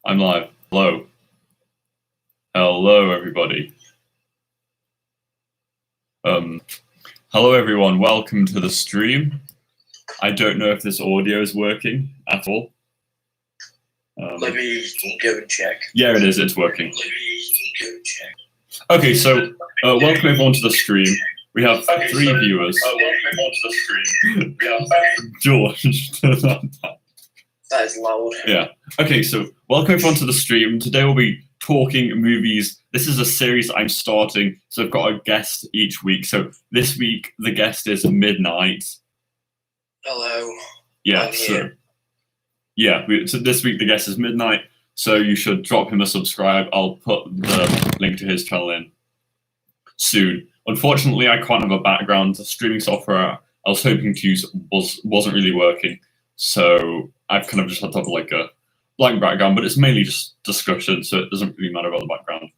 I'm live. Hello. Hello, everybody. Hello, everyone. Welcome to the stream. I don't know if this audio is working at all. Let me go and check. Yeah, it is. It's working. Let me go and check. Okay, so welcome everyone to the stream. We have three viewers. Welcome everyone to the stream. We have George. That is loud. Yeah. Okay, so welcome everyone to the stream. Today we'll be talking movies. This is a series I'm starting, so I've got a guest each week. So this week the guest is Midnight. Hello. Yeah. I'm here. So this week the guest is Midnight. So you should drop him a subscribe. I'll put the link to his channel in soon. Unfortunately, I can't have a background. The streaming software I was hoping to use wasn't really working. So I've kind of just had to have like a blank background, but it's mainly just discussion, so it doesn't really matter about the background.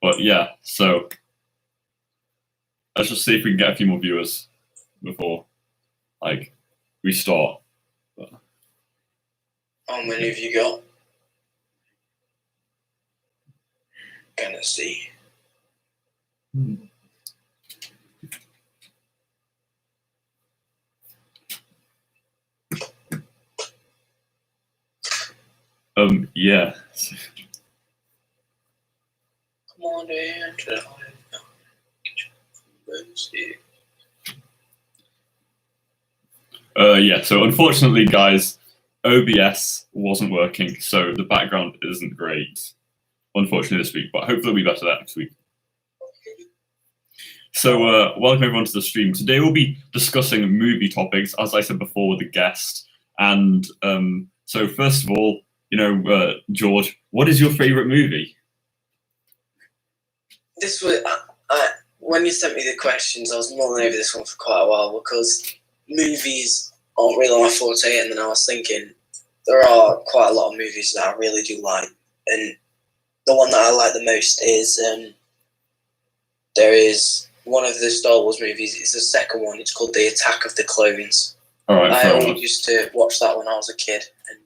But yeah, so let's just see if we can get a few more viewers before we start. How many have you got? Gonna see. Yeah. Come on, Dan. Yeah, so unfortunately, guys, OBS wasn't working, so the background isn't great, unfortunately, this week, but hopefully it'll be better next week. So, welcome everyone to the stream. Today we'll be discussing movie topics, as I said before, with a guest. And so, first of all, George, what is your favorite movie? This was when you sent me the questions, I was mulling over this one for quite a while because movies aren't really my forte, and then I was thinking there are quite a lot of movies that I really do like, and the one that I like the most is there is one of the Star Wars movies. It's the second one. It's called The Attack of the Clones. All right, I always used to watch that when I was a kid, and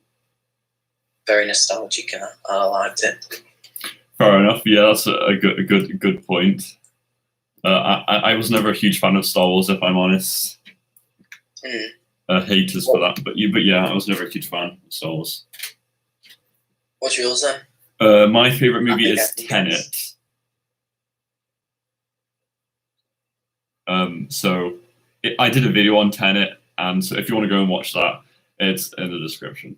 very nostalgic, and I liked it. Fair enough. Yeah, that's a good point. I was never a huge fan of Star Wars, if I'm honest. Haters for that, but yeah, I was never a huge fan of Star Wars. What's yours then? My favorite movie is Tenet. I did a video on Tenet, and so if you want to go and watch that, it's in the description.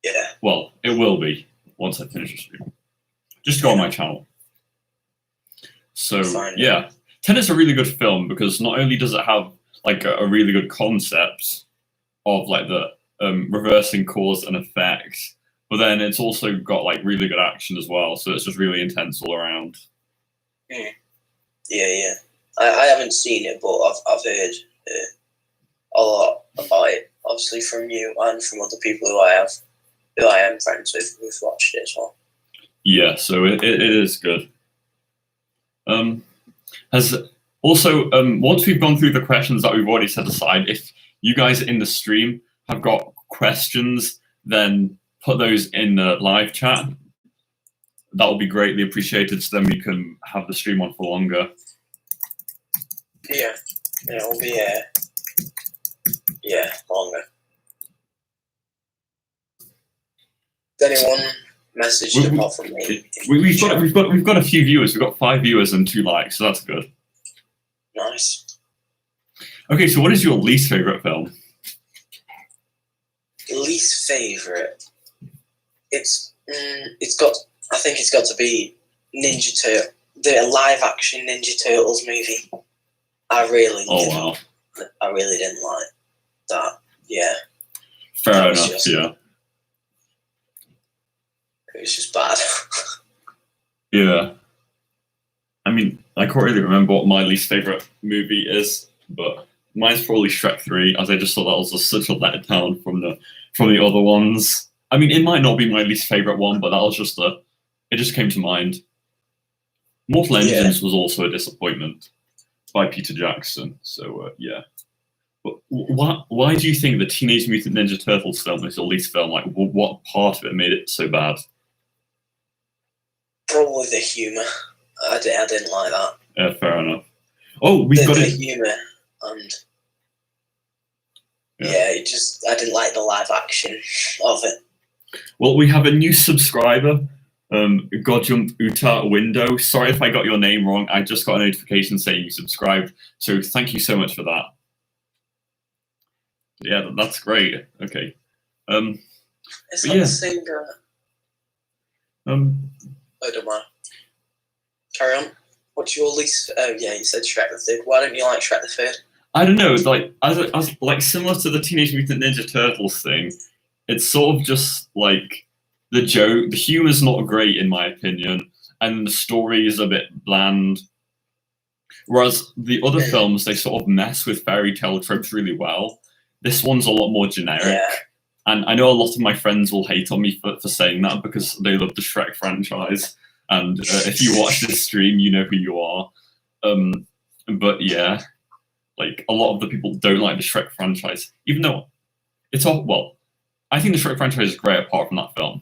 Yeah. Well, it will be once I finish the stream. Just go on my channel. So yeah, Tenet's a really good film because not only does it have like a really good concept of like the reversing cause and effect, but then it's also got like really good action as well. So it's just really intense all around. Yeah. I haven't seen it, but I've heard a lot about it, obviously from you and from other people who I am friends with who've watched it as well. Yeah, so it is good. Once we've gone through the questions that we've already set aside, if you guys in the stream have got questions, then put those in the live chat. That will be greatly appreciated, so then we can have the stream on for longer. Yeah, it'll be longer. Does anyone message apart from me? We've got a few viewers. We've got 5 viewers and 2 likes, so that's good. Nice. Okay, so what is your least favorite film? Least favorite? I think it's got to be Ninja Turtle, the live action Ninja Turtles movie. I really didn't like that. Yeah. Fair enough. Yeah. It was just bad. Yeah. I mean, I can't really remember what my least favorite movie is, but mine's probably Shrek 3, as I just thought that was such a letdown from the other ones. I mean, it might not be my least favorite one, but that was just it just came to mind. Mortal Engines was also a disappointment by Peter Jackson. So yeah. Why do you think the Teenage Mutant Ninja Turtles film is your least film? Like, what part of it made it so bad? Probably the humour. I didn't like that. Yeah, fair enough. Oh, we've got the it. humour and I didn't like the live action of it. Well, we have a new subscriber. God jump Uta window. Sorry if I got your name wrong. I just got a notification saying you subscribed. So thank you so much for that. Yeah, that's great. Okay. It's not the same guy. I don't mind. Carry on. What's your least? Oh yeah, you said Shrek the Third. Why don't you like Shrek the Third? I don't know. Like as like similar to the Teenage Mutant Ninja Turtles thing, it's sort of just like the joke. The humor's not great in my opinion, and the story is a bit bland. Whereas the other films, they sort of mess with fairy tale tropes really well. This one's a lot more generic. Yeah. And I know a lot of my friends will hate on me for saying that because they love the Shrek franchise. And if you watch this stream, you know who you are. But yeah, like a lot of the people don't like the Shrek franchise, even though it's all, well, I think the Shrek franchise is great apart from that film.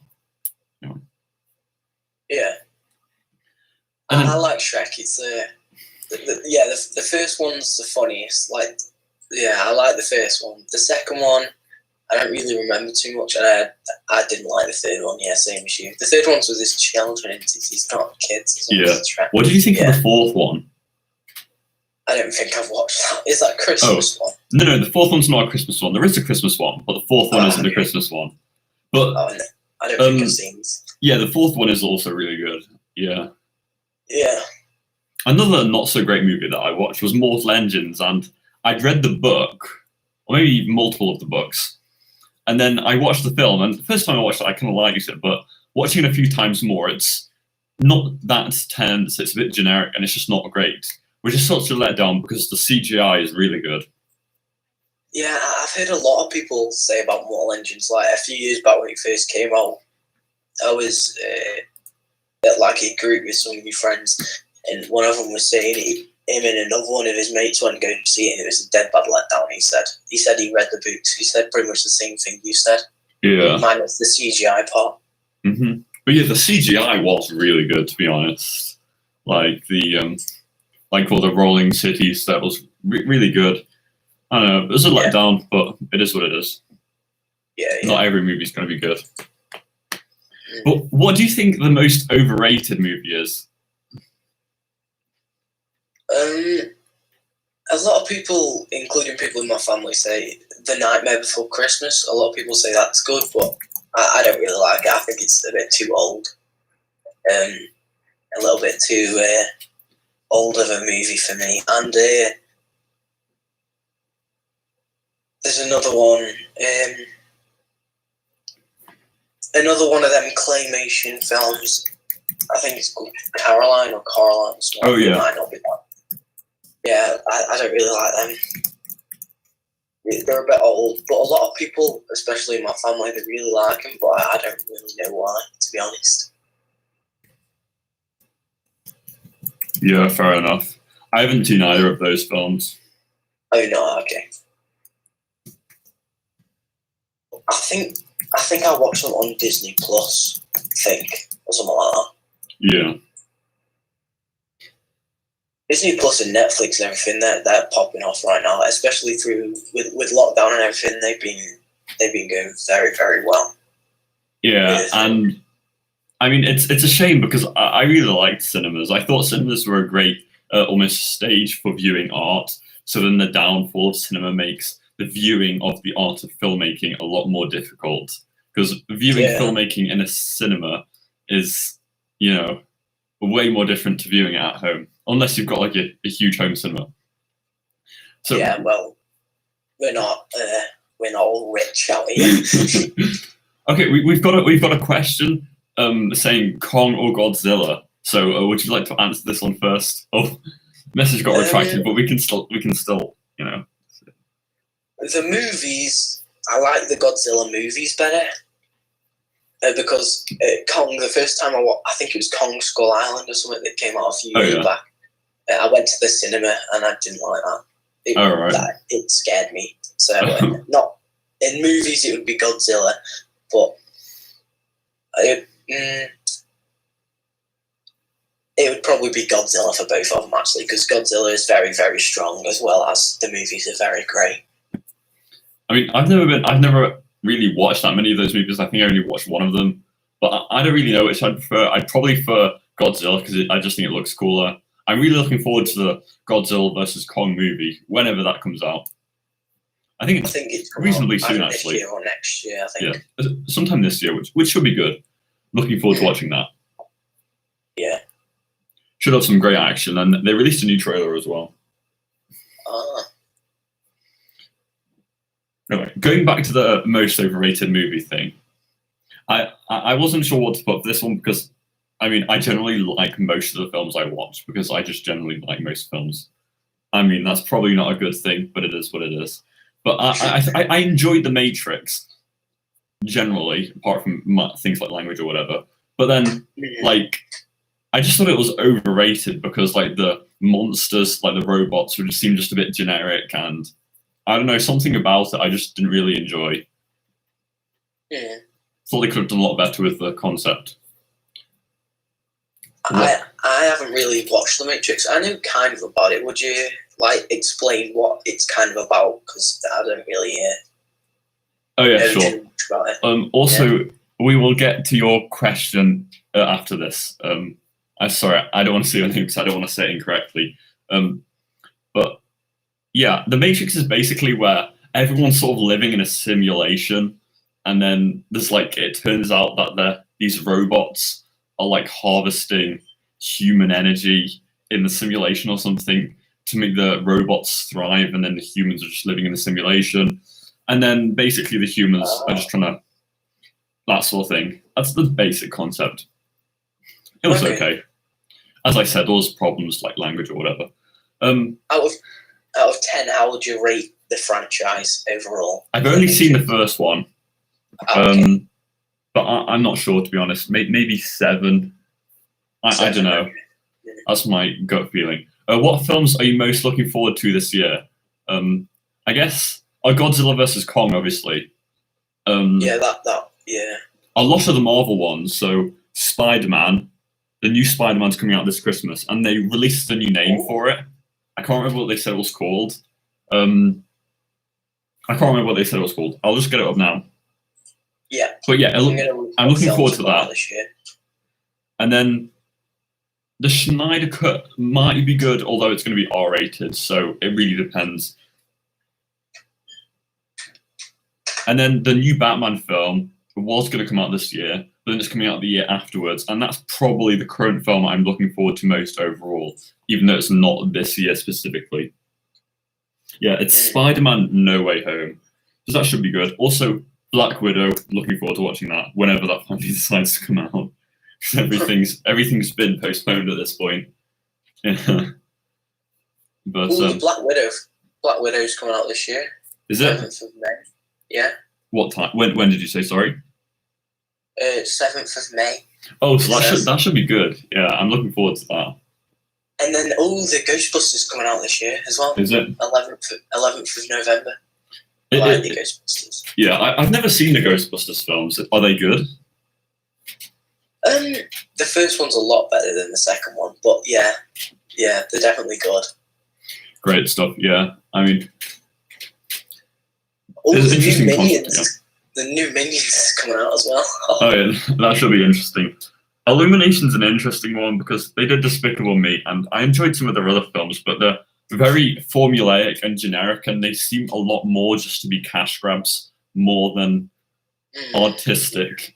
You know? Yeah. And I like Shrek. It's the first one's the funniest. Like, yeah, I like the first one. The second one, I don't really remember too much, and I didn't like the third one. Yeah, same as you. The third one's with his children, he's not kids. Yeah. What did you think of the fourth one? I don't think I've watched that. Is that Christmas one? No, the fourth one's not a Christmas one. There is a Christmas one, but the fourth one isn't a Christmas one. But no, I don't think I've seen it. Yeah, the fourth one is also really good. Yeah. Yeah. Another not so great movie that I watched was Mortal Engines, and I'd read the book, or maybe multiple of the books. And then I watched the film, and the first time I watched it, I kind of liked it, but watching it a few times more, it's not that tense, it's a bit generic, and it's just not great, which is such a letdown because the CGI is really good. Yeah, I've heard a lot of people say about Mortal Engines. Like, a few years back when it first came out, I was at like a group with some of my friends, and one of them was saying him and another one of his mates went to go see it, and it was a dead bad letdown. He said he read the books. He said pretty much the same thing you said. Yeah. Minus the CGI part. Mm-hmm. But yeah, the CGI was really good, to be honest. Like the like all the rolling cities, that was really good. I don't know, it was a letdown, but it is what it is. Yeah. Not every movie's going to be good. But what do you think the most overrated movie is? A lot of people, including people in my family, say The Nightmare Before Christmas. A lot of people say that's good, but I don't really like it. I think it's a bit too old. A little bit too old of a movie for me. And there's another one. Another one of them claymation films. I think it's called Caroline or Coraline. Oh, yeah. It might not be that. Yeah, I don't really like them. They're a bit old, but a lot of people, especially in my family, they really like them, but I don't really know why, to be honest. Yeah, fair enough. I haven't seen either of those films. Oh, no, okay. I think I watched them on Disney Plus, I think, or something like that. Yeah. Disney Plus and Netflix and everything, they're popping off right now, especially with lockdown and everything. They've been going very, very well. Yeah, and I mean it's a shame because I really liked cinemas. I thought cinemas were a great almost stage for viewing art. So then the downfall of cinema makes the viewing of the art of filmmaking a lot more difficult, because viewing filmmaking in a cinema is, you know, way more different to viewing it at home, unless you've got like a huge home cinema. So yeah, well, we're not all rich out here. Okay, we've got a question saying Kong or Godzilla. So would you like to answer this one first? Oh, message got retracted, but we can still, you know. The movies, I like the Godzilla movies better. Because Kong, the first time I think it was Kong Skull Island or something that came out a few years back. I went to the cinema and I didn't like that. it scared me. So not in movies, it would be Godzilla, but it would probably be Godzilla for both of them, actually, because Godzilla is very, very strong, as well as the movies are very great. I mean, I've never really watched that many of those movies. I think I only watched one of them, but I don't really know which I'd prefer. I'd probably prefer Godzilla because I just think it looks cooler. I'm really looking forward to the Godzilla versus Kong movie whenever that comes out. I think it's reasonably soon, actually. This year or next year, I think. Yeah, sometime this year, which should be good. Looking forward to watching that. Yeah. Should have some great action, and they released a new trailer as well. Anyway, going back to the most overrated movie thing, I wasn't sure what to put for this one because, I mean, I generally like most of the films I watch because I just generally like most films. I mean, that's probably not a good thing, but it is what it is. But I enjoyed The Matrix generally, apart from things like language or whatever. But then, like, I just thought it was overrated because, like, the monsters, like the robots, would just seem just a bit generic, and I don't know, something about it I just didn't really enjoy. Yeah. Thought they could have done a lot better with the concept. I haven't really watched The Matrix. I know kind of about it. Would you explain what it's kind of about? Because I don't really know sure. much about it. Also, we will get to your question after this. I'm sorry, I don't want to say anything because I don't want to say it incorrectly. But yeah, The Matrix is basically where everyone's sort of living in a simulation, and then there's it turns out that these robots are harvesting human energy in the simulation or something to make the robots thrive, and then the humans are just living in the simulation, and then basically the humans are just trying to that sort of thing. That's the basic concept. It was okay. As I said, there was problems like language or whatever. Out of 10, how would you rate the franchise overall? I've only seen the first one, but I'm not sure, to be honest. Maybe 7. I don't know. That's my gut feeling. What films are you most looking forward to this year? I guess Godzilla vs. Kong, obviously. Yeah. A lot of the Marvel ones. So Spider-Man, the new Spider-Man's coming out this Christmas, and they released a new name for it. I can't remember what they said it was called. I'll just get it up now. Yeah. But yeah, I'm looking forward to that. This year. And then the Schneider Cut might be good, although it's going to be R-rated, so it really depends. And then the new Batman film was going to come out this year, but then it's coming out the year afterwards, and that's probably the current film I'm looking forward to most overall, even though it's not this year specifically. Yeah, it's Spider-Man No Way Home, so that should be good. Also, Black Widow, looking forward to watching that whenever that finally decides to come out. Everything's been postponed at this point. But Black Widow's coming out this year. Is it? 7th of May. Yeah. What time? When did you say? Sorry. 7th of May. Oh, so that should be good. Yeah, I'm looking forward to that. And then the Ghostbusters coming out this year as well. Is it? 11th of November. The Ghostbusters. Yeah, I've never seen the Ghostbusters films. Are they good? The first one's a lot better than the second one, but yeah, they're definitely good. Great stuff. Yeah, I mean, there's interesting concept. The new Minions coming out as well. Oh yeah, that should be interesting. Illumination's an interesting one because they did Despicable Me, and I enjoyed some of their other films, but they're very formulaic and generic, and they seem a lot more just to be cash grabs more than artistic.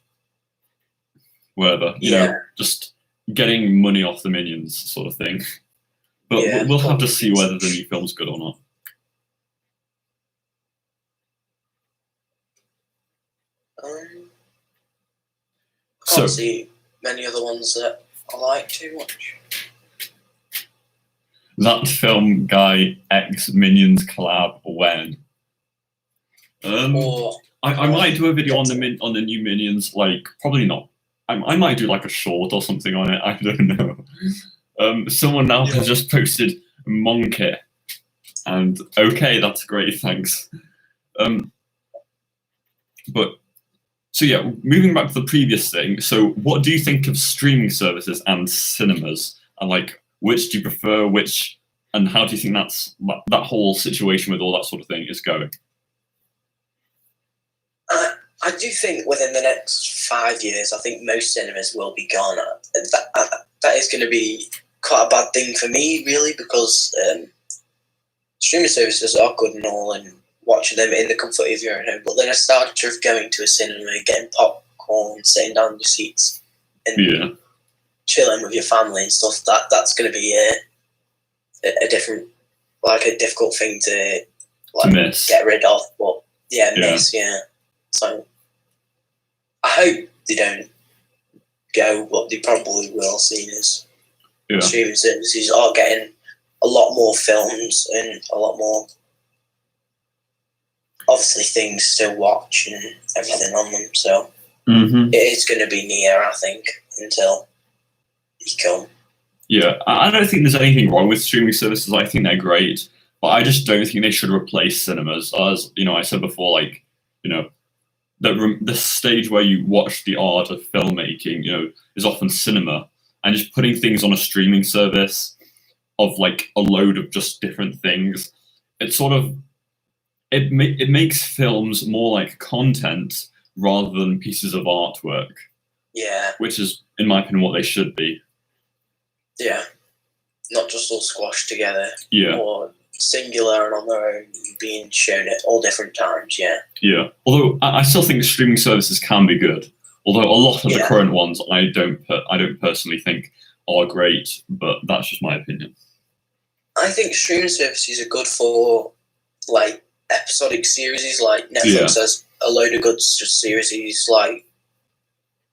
Whatever, you know, just getting money off the Minions sort of thing. But we'll have to see whether the new film's good or not. I can't see many other ones that I like too much. That Film Guy X Minions collab when? I might do a video on the new Minions. Probably not. I might do a short or something on it. I don't know. Someone now has just posted Monkey. And okay, that's great, thanks. But so yeah, moving back to the previous thing. So what do you think of streaming services and cinemas? And like, which do you prefer? Which, and how do you think that whole situation with all that sort of thing is going? I do think within the next 5 years, I think most cinemas will be gone. That is going to be quite a bad thing for me, really, because streaming services are good and all, and watching them in the comfort of your own home. But then I started of going to a cinema, getting popcorn, sitting down in your seats, and chilling with your family and stuff. That's going to be a different, like a difficult thing to miss. Get rid of. But miss. So I hope they don't go, but they probably will, seeing as streaming services are getting a lot more films and a lot more, obviously, things to watch and everything on them. So it is going to be near, I think, until they come. Yeah, I don't think there's anything wrong with streaming services. I think they're great, but I just don't think they should replace cinemas. As I said before, like, the stage where you watch the art of filmmaking, is often cinema, and just putting things on a streaming service of like a load of just different things. It sort of it makes films more like content rather than pieces of artwork. Yeah. Which is, in my opinion, what they should be. Yeah. Not just all squashed together. Yeah. Or singular and on their own, being shown at all different times. Yeah. Yeah. Although I still think streaming services can be good. Although a lot of the current ones I don't personally think are great, but that's just my opinion. I think streaming services are good for like episodic series, like Netflix has a load of good series. Like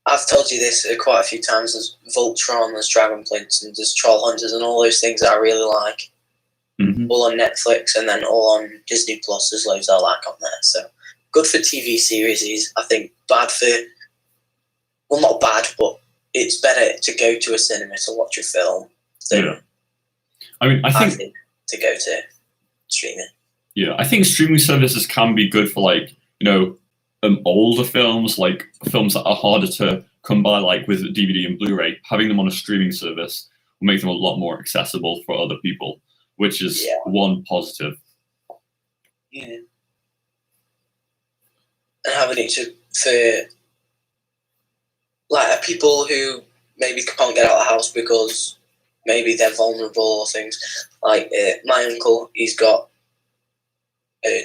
I've told you this quite a few times. There's Voltron, there's Dragon Prince, and there's Troll Hunters, and all those things that I really like. All on Netflix, and then all on Disney Plus. There's loads I like on there. So good for TV series. I think bad for, well, not bad, but it's better to go to a cinema to watch a film than I think to go to streaming. Yeah, I think streaming services can be good for like older films, like films that are harder to come by, like with DVD and Blu-ray. Having them on a streaming service will make them a lot more accessible for other people, which is one positive. Yeah. And having it for like people who maybe can't get out of the house because maybe they're vulnerable or things. Like my uncle, he's got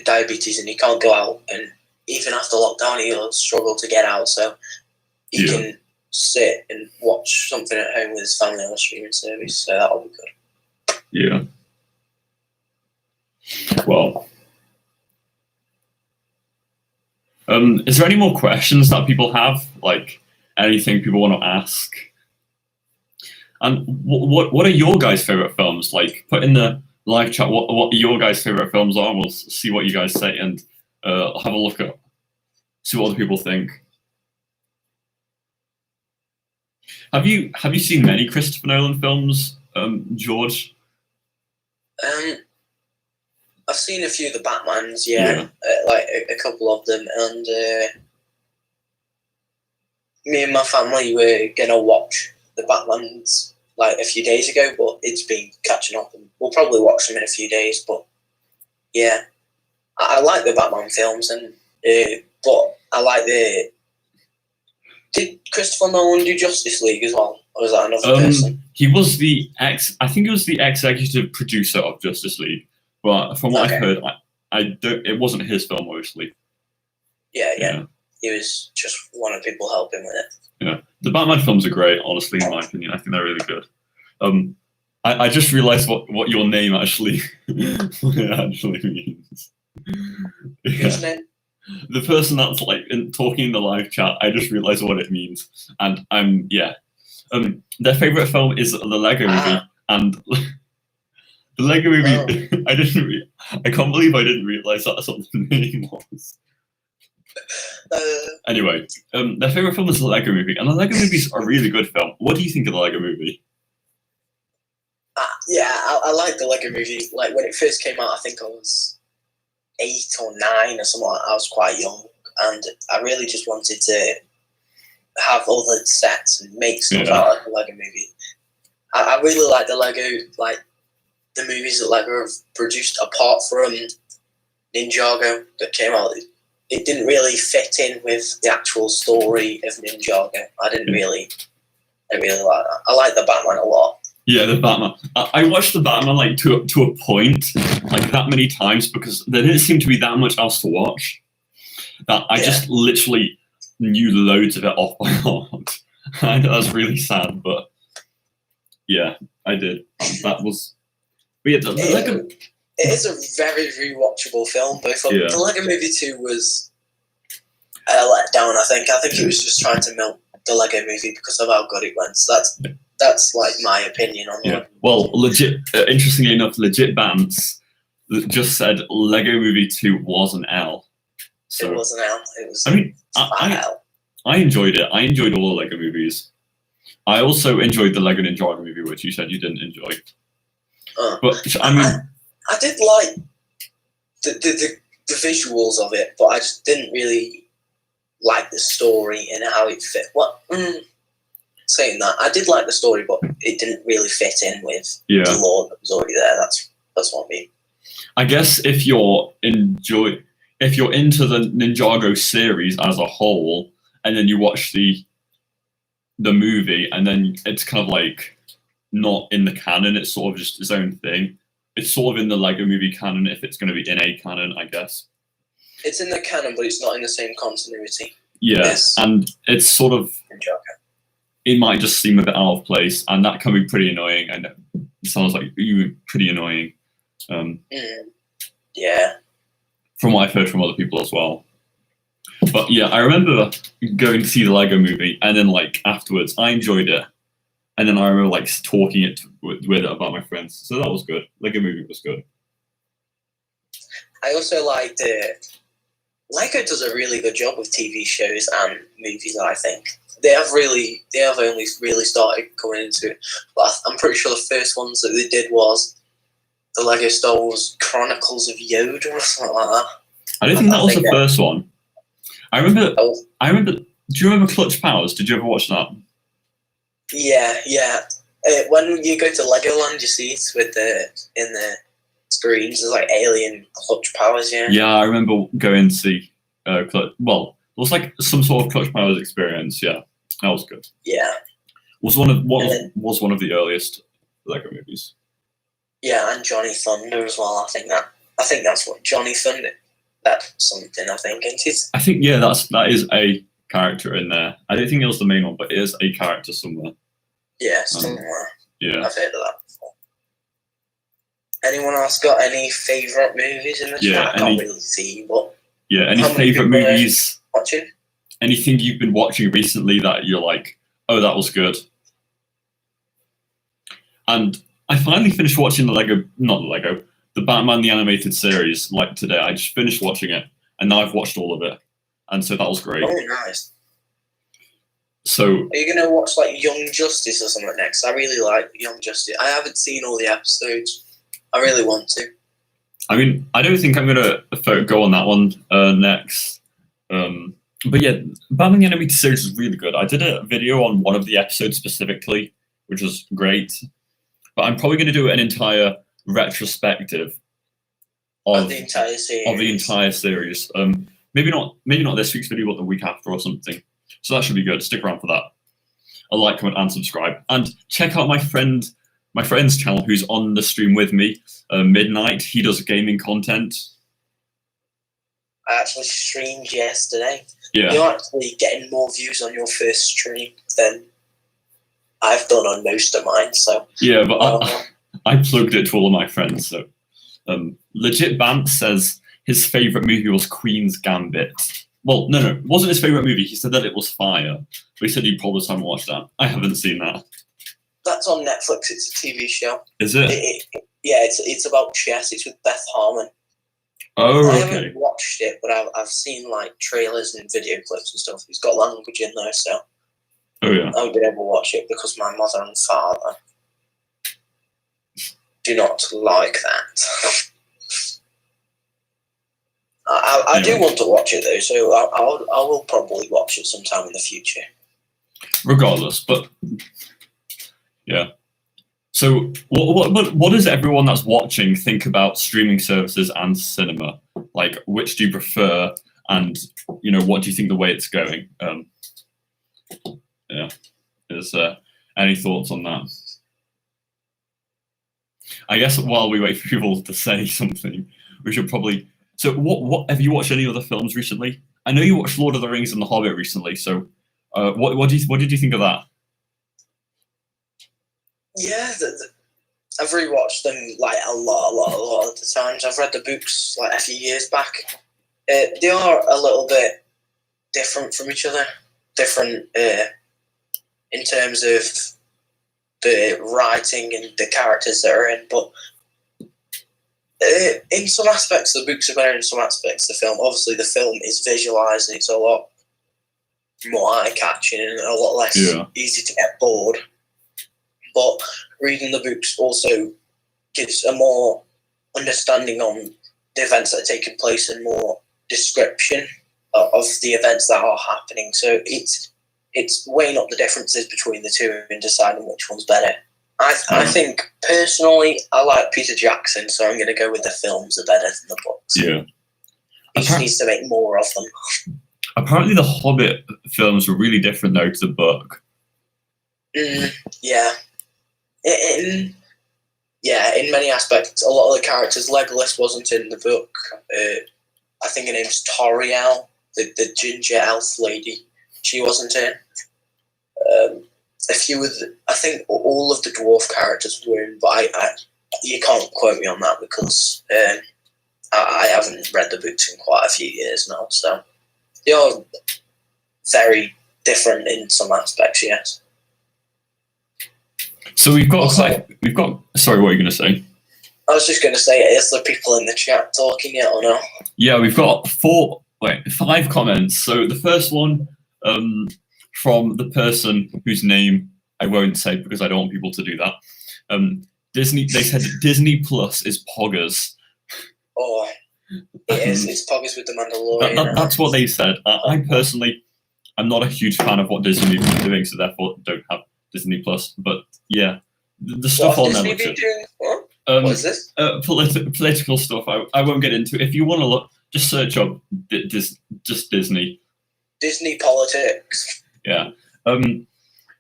diabetes and he can't go out, and even after lockdown he'll struggle to get out, so he can sit and watch something at home with his family on a streaming service, so that'll be good. Yeah. Well, is there any more questions that people have? Like anything people want to ask? And what are your guys' favorite films? Like, put in the live chat what your guys' favorite films are, and we'll see what you guys say and have a look at, see what other people think. Have you seen many Christopher Nolan films, George? I've seen a few of the Batmans, like a couple of them, and me and my family were gonna watch the Batmans like a few days ago, but it's been catching up, and we'll probably watch them in a few days. But yeah, I like the Batman films, and but I like the. Did Christopher Nolan do Justice League as well, or was that another person? He was I think he was the executive producer of Justice League. But from what I've heard, it wasn't his film mostly. Yeah. He was just one of the people helping with it. Yeah, the Batman films are great, honestly, in my opinion. I think they're really good. I just realised what your name actually means. Whose name? The person that's like talking in the live chat. I just realised what it means, and their favourite film is the Lego Movie, and. The Lego Movie, I can't believe I didn't realise that's what the name was. Anyway, their favourite film is the Lego Movie, and the Lego Movie is a really good film. What do you think of the Lego Movie? Yeah, I like the Lego Movie. Like when it first came out, I think I was 8 or 9 or something. I was quite young, and I really just wanted to have all the sets and make stuff out of the Lego Movie. I really like the Lego, like the movies that Lego have produced. Apart from Ninjago that came out, it didn't really fit in with the actual story of Ninjago. I really like that. I like the Batman a lot. Yeah, the Batman. I watched the Batman like to a point, like that many times, because there didn't seem to be that much else to watch. That I just literally knew loads of it off by heart. I know that's really sad, but yeah, I did. That was. But yeah, the Lego. It is a very rewatchable film. But the Lego Movie 2 was a letdown. I think it was just trying to milk the Lego Movie because of how good it went. So that's like my opinion on that. Well, legit. Interestingly enough, legit Bants just said Lego Movie 2 was an L. So, it was an L. It was. I mean, I enjoyed it. I enjoyed all the Lego movies. I also enjoyed the Lego Ninjago movie, which you said you didn't enjoy. But I mean, I did like the visuals of it, but I just didn't really like the story and how it fit. Saying that, I did like the story, but it didn't really fit in with the lore that was already there. That's what I mean. I guess if you're into the Ninjago series as a whole, and then you watch the movie, and then it's kind of like not in the canon, it's sort of just its own thing. It's sort of in the Lego Movie canon if it's going to be in a canon, I guess. It's in the canon, but it's not in the same continuity. Yeah, and it's sort of... Ninjago. It might just seem a bit out of place, and that can be pretty annoying, and it sounds like you were pretty annoying. Yeah. From what I've heard from other people as well. But yeah, I remember going to see the Lego Movie, and then like afterwards, I enjoyed it. And then I remember like talking it with it about my friends. So that was good. Lego Movie was good. I also liked Lego does a really good job with TV shows and movies, I think. They have only really started coming into it. But I'm pretty sure the first ones that they did was the Lego Star Wars Chronicles of Yoda or something like that. I don't think that was the first one. I remember. Do you remember Clutch Powers? Did you ever watch that? Yeah. When you go to Legoland, you see it in the screens. There's like alien Clutch Powers. Yeah. Yeah, I remember going to see Clutch. Well, it was like some sort of Clutch Powers experience. Yeah, that was good. Yeah. Was one of the earliest Lego movies. Yeah, and Johnny Thunder as well. I think that's what Johnny Thunder. That's something I think it is. I think that is a character in there. I don't think it was the main one, but it is a character somewhere. Yeah, somewhere. Yeah, I've heard of that before. Anyone else got any favourite movies in the chat? I can't really see, but any favourite movies? Watching? Anything you've been watching recently that you're like, oh, that was good. And I finally finished watching the Batman the Animated Series like today. I just finished watching it, and now I've watched all of it, and so that was great. Oh, nice. So, are you going to watch like Young Justice or something next? I really like Young Justice. I haven't seen all the episodes. I really want to. I mean, I don't think I'm going to go on that one next. But yeah, Batman the Animated Series is really good. I did a video on one of the episodes specifically, which was great. But I'm probably going to do an entire retrospective of the entire series. Maybe not this week's video, but the week after or something. So that should be good. Stick around for that. A like, comment, and subscribe. And check out my friend's channel who's on the stream with me, Midnight. He does gaming content. I actually streamed yesterday. Yeah. You're actually getting more views on your first stream than I've done on most of mine. So yeah, but I plugged it to all of my friends. So Legit Bant says his favourite movie was Queen's Gambit. Well, no, it wasn't his favourite movie. He said that it was fire. But he said he probably haven't watched that. I haven't seen that. That's on Netflix. It's a TV show. Is it? Yeah, it's about chess. It's with Beth Harmon. Oh, I okay. haven't watched it, but I've seen like trailers and video clips and stuff. It's got language in there, so oh yeah. I would be able to watch it because my mother and father do not like that. I do want to watch it though, so I will probably watch it sometime in the future. Regardless, but yeah. So what does everyone that's watching think about streaming services and cinema? Like, which do you prefer, and what do you think the way it's going? Yeah. Is any thoughts on that? I guess while we wait for people to say something, we should probably. So, what have you watched any other films recently? I know you watched Lord of the Rings and The Hobbit recently. So, what did you think of that? Yeah, I've rewatched them like a lot of the times. I've read the books like a few years back. They are a little bit different from each other. Different in terms of the writing and the characters that are in, but in some aspects the books are better, in some aspects the film. Obviously the film is visualised and it's a lot more eye-catching and a lot less easy to get bored. But reading the books also gives a more understanding on the events that are taking place and more description of the events that are happening. So it's weighing up the differences between the two and deciding which one's better. I think, personally, I like Peter Jackson, so I'm going to go with the films are better than the books. Yeah. He just needs to make more of them. Apparently the Hobbit films were really different, though, to the book. Yeah. In many aspects, a lot of the characters, Legolas wasn't in the book. I think her name's Toriel, the ginger elf lady. She wasn't in. I think all of the dwarf characters were in, but you can't quote me on that because I haven't read the books in quite a few years now. So they are very different in some aspects, yes. So we've got. Sorry, what are you going to say? I was just going to say, is the people in the chat talking yet or no? Yeah, we've got 5 comments. So the first one from the person whose name I won't say because I don't want people to do that. They said Disney Plus is poggers. Oh, it is. It's poggers with the Mandalorian. That's what they said. I personally, I'm not a huge fan of what Disney is doing, so therefore don't have Disney Plus. But yeah, the stuff on there. What is this? Political stuff. I won't get into it. If you want to look, just search up just Disney. Disney politics. Yeah.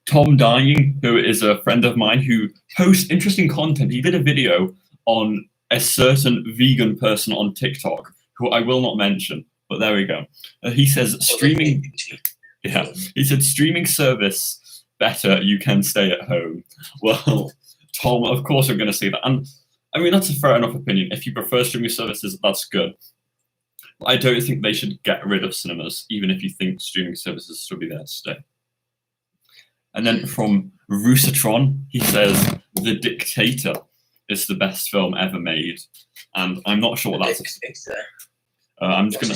Tom Dying, who is a friend of mine who posts interesting content. He did a video on a certain vegan person on TikTok, who I will not mention, but there we go. He says streaming. Yeah, he said streaming service better. You can stay at home. Well, Tom, of course I'm going to say that, and I mean that's a fair enough opinion. If you prefer streaming services, that's good. But I don't think they should get rid of cinemas, even if you think streaming services should be there to stay. And then from Rusatron, he says The Dictator is the best film ever made, and I'm not sure what that's. I'm just gonna.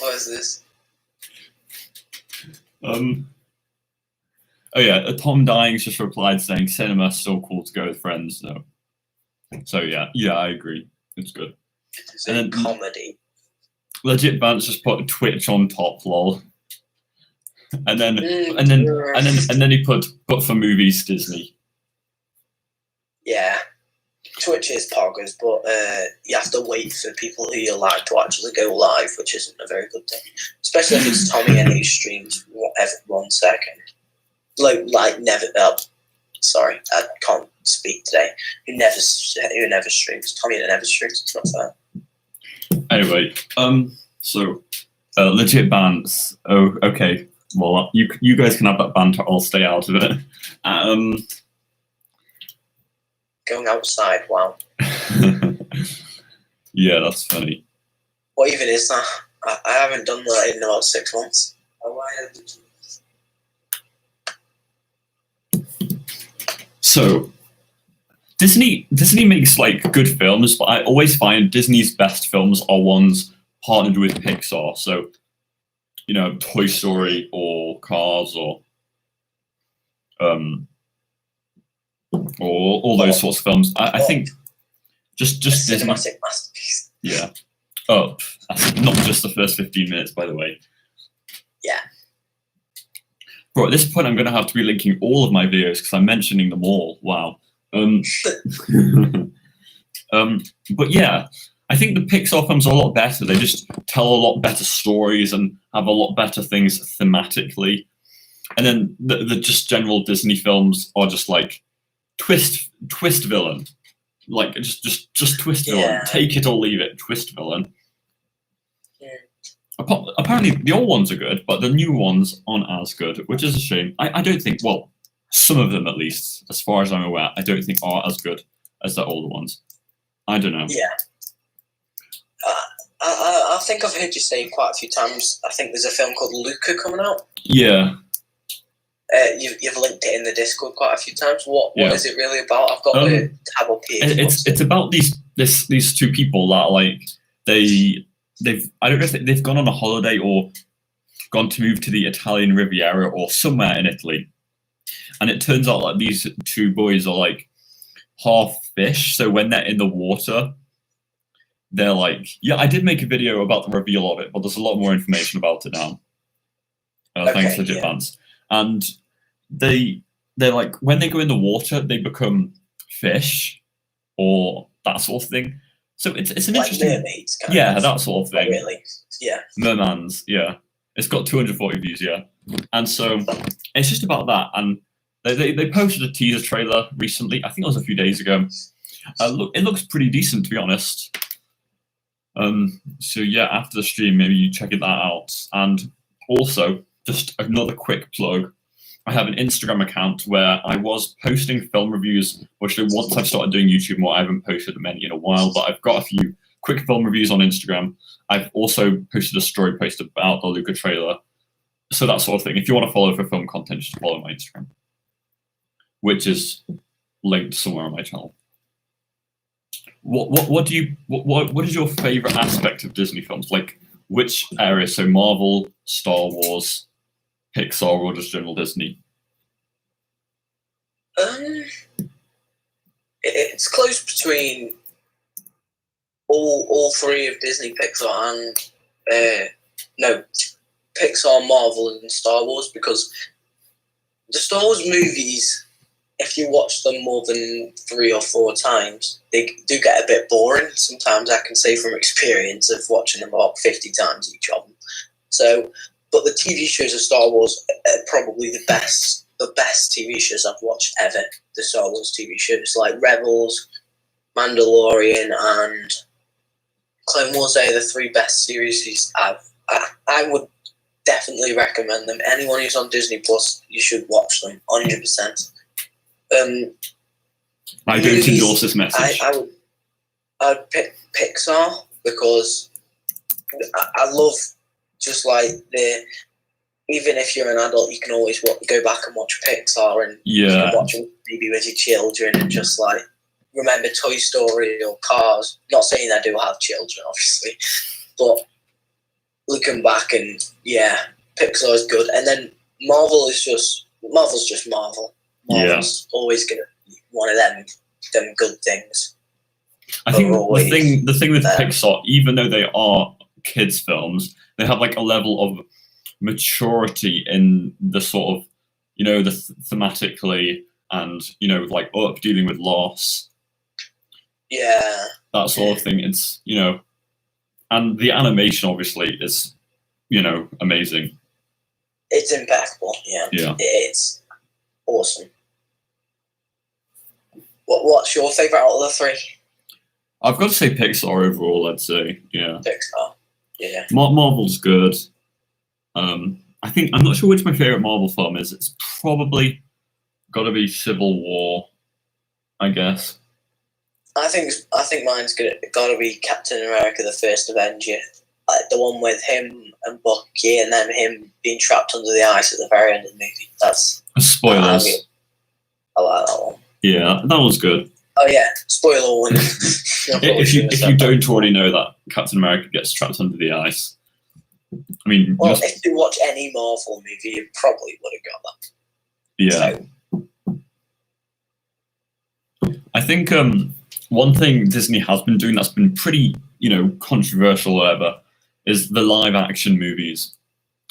What is this? Oh yeah, Tom Dying's just replied saying cinema's still cool to go with friends. So yeah, I agree. It's good. It's a comedy. Legit Vance just put Twitch on top, lol. And then he put for movies Disney. Yeah. Twitch is poggers, but you have to wait for people who you like to actually go live, which isn't a very good thing. Especially if it's Tommy and he streams every 1 second. Like never. Sorry, I can't speak today. Who never streams? Tommy that never streams. It's not fair. Anyway, so legit bands. Oh, okay. Well, you guys can have that banter. I'll stay out of it. Going outside, wow. Yeah, that's funny. What even is that? I haven't done that in about 6 months. So, Disney makes like good films, but I always find Disney's best films are ones partnered with Pixar. So, Toy Story or Cars or all those sorts of films. I think just Disney. Cinematic masterpiece. Yeah. Oh, not just the first 15 minutes, by the way. Yeah. Bro, at this point, I'm going to have to be linking all of my videos because I'm mentioning them all. Wow. But yeah, I think the Pixar films are a lot better. They just tell a lot better stories and have a lot better things thematically. And then the just general Disney films are just like twist villain. Like just twist villain. Take it or leave it. Twist villain. Yeah. Apparently the old ones are good, but the new ones aren't as good, which is a shame. I don't think, well, some of them at least, as far as I'm aware, I don't think are as good as the older ones. I don't know. Yeah. I think I've heard you say quite a few times, I think there's a film called Luca coming out. Yeah. You've linked it in the Discord quite a few times. What is it really about? I've got the tab up here. It's about these two people that like they've I don't know if they've gone on a holiday or gone to move to the Italian Riviera or somewhere in Italy, and it turns out that these two boys are like half fish. So when they're in the water, they're like, I did make a video about the reveal of it, but there's a lot more information about it now. Thanks to Japans. And they're like, when they go in the water, they become fish or that sort of thing. So it's an like interesting, mermaids, kind of. that sort of thing. Really, yeah. Mermans, yeah. It's got 240 views, yeah. And so it's just about that. And they posted a teaser trailer recently. I think it was a few days ago. It looks pretty decent, to be honest. So yeah, after the stream, maybe you check that out. And also, just another quick plug. I have an Instagram account where I was posting film reviews, which once I've started doing YouTube more, I haven't posted many in a while, but I've got a few quick film reviews on Instagram. I've also posted a story post about the Luca trailer. So that sort of thing. If you want to follow for film content, just follow my Instagram, which is linked somewhere on my channel. What is your favorite aspect of Disney films? Like which area? So Marvel, Star Wars, Pixar, or just general Disney? It's close between all three of Disney, Pixar, and Pixar, Marvel, and Star Wars, because the Star Wars movies, if you watch them more than 3 or 4 times, they do get a bit boring. Sometimes I can say from experience of watching them about 50 times each of them. So, but the TV shows of Star Wars are probably the best TV shows I've watched ever. The Star Wars TV shows like Rebels, Mandalorian, and Clone Wars are the 3 best series I would definitely recommend them. Anyone who's on Disney Plus, you should watch them 100%. I don't endorse this message. I would pick Pixar because I love just like even if you're an adult, you can always go back and watch Pixar and you can watch them maybe with your children and just like remember Toy Story or Cars. Not saying I do have children, obviously, but looking back and Pixar is good. And then Marvel's just Marvel. Marvel's always gonna be one of them good things. I think the thing with Pixar, even though they are kids' films, they have like a level of maturity in the sort of, the thematically and, like dealing with loss. Yeah. That sort of thing. It's, and the animation obviously is, amazing. It's impeccable. Yeah. It's awesome. What's your favourite out of the 3? I've got to say Pixar overall, I'd say. Yeah. Pixar. Yeah. Marvel's good. I think I'm not sure which my favourite Marvel film is. It's probably got to be Civil War, I guess. I think mine's got to be Captain America: The First Avenger, like the one with him and Bucky, and then him being trapped under the ice at the very end of the movie. That's spoilers. I like that one. Yeah, that was good. Oh yeah, spoiler one. If you don't already know that Captain America gets trapped under the ice, I mean, well, if you watch any Marvel movie, you probably would have got that. Yeah. So, I think one thing Disney has been doing that's been pretty, controversial or whatever, is the live action movies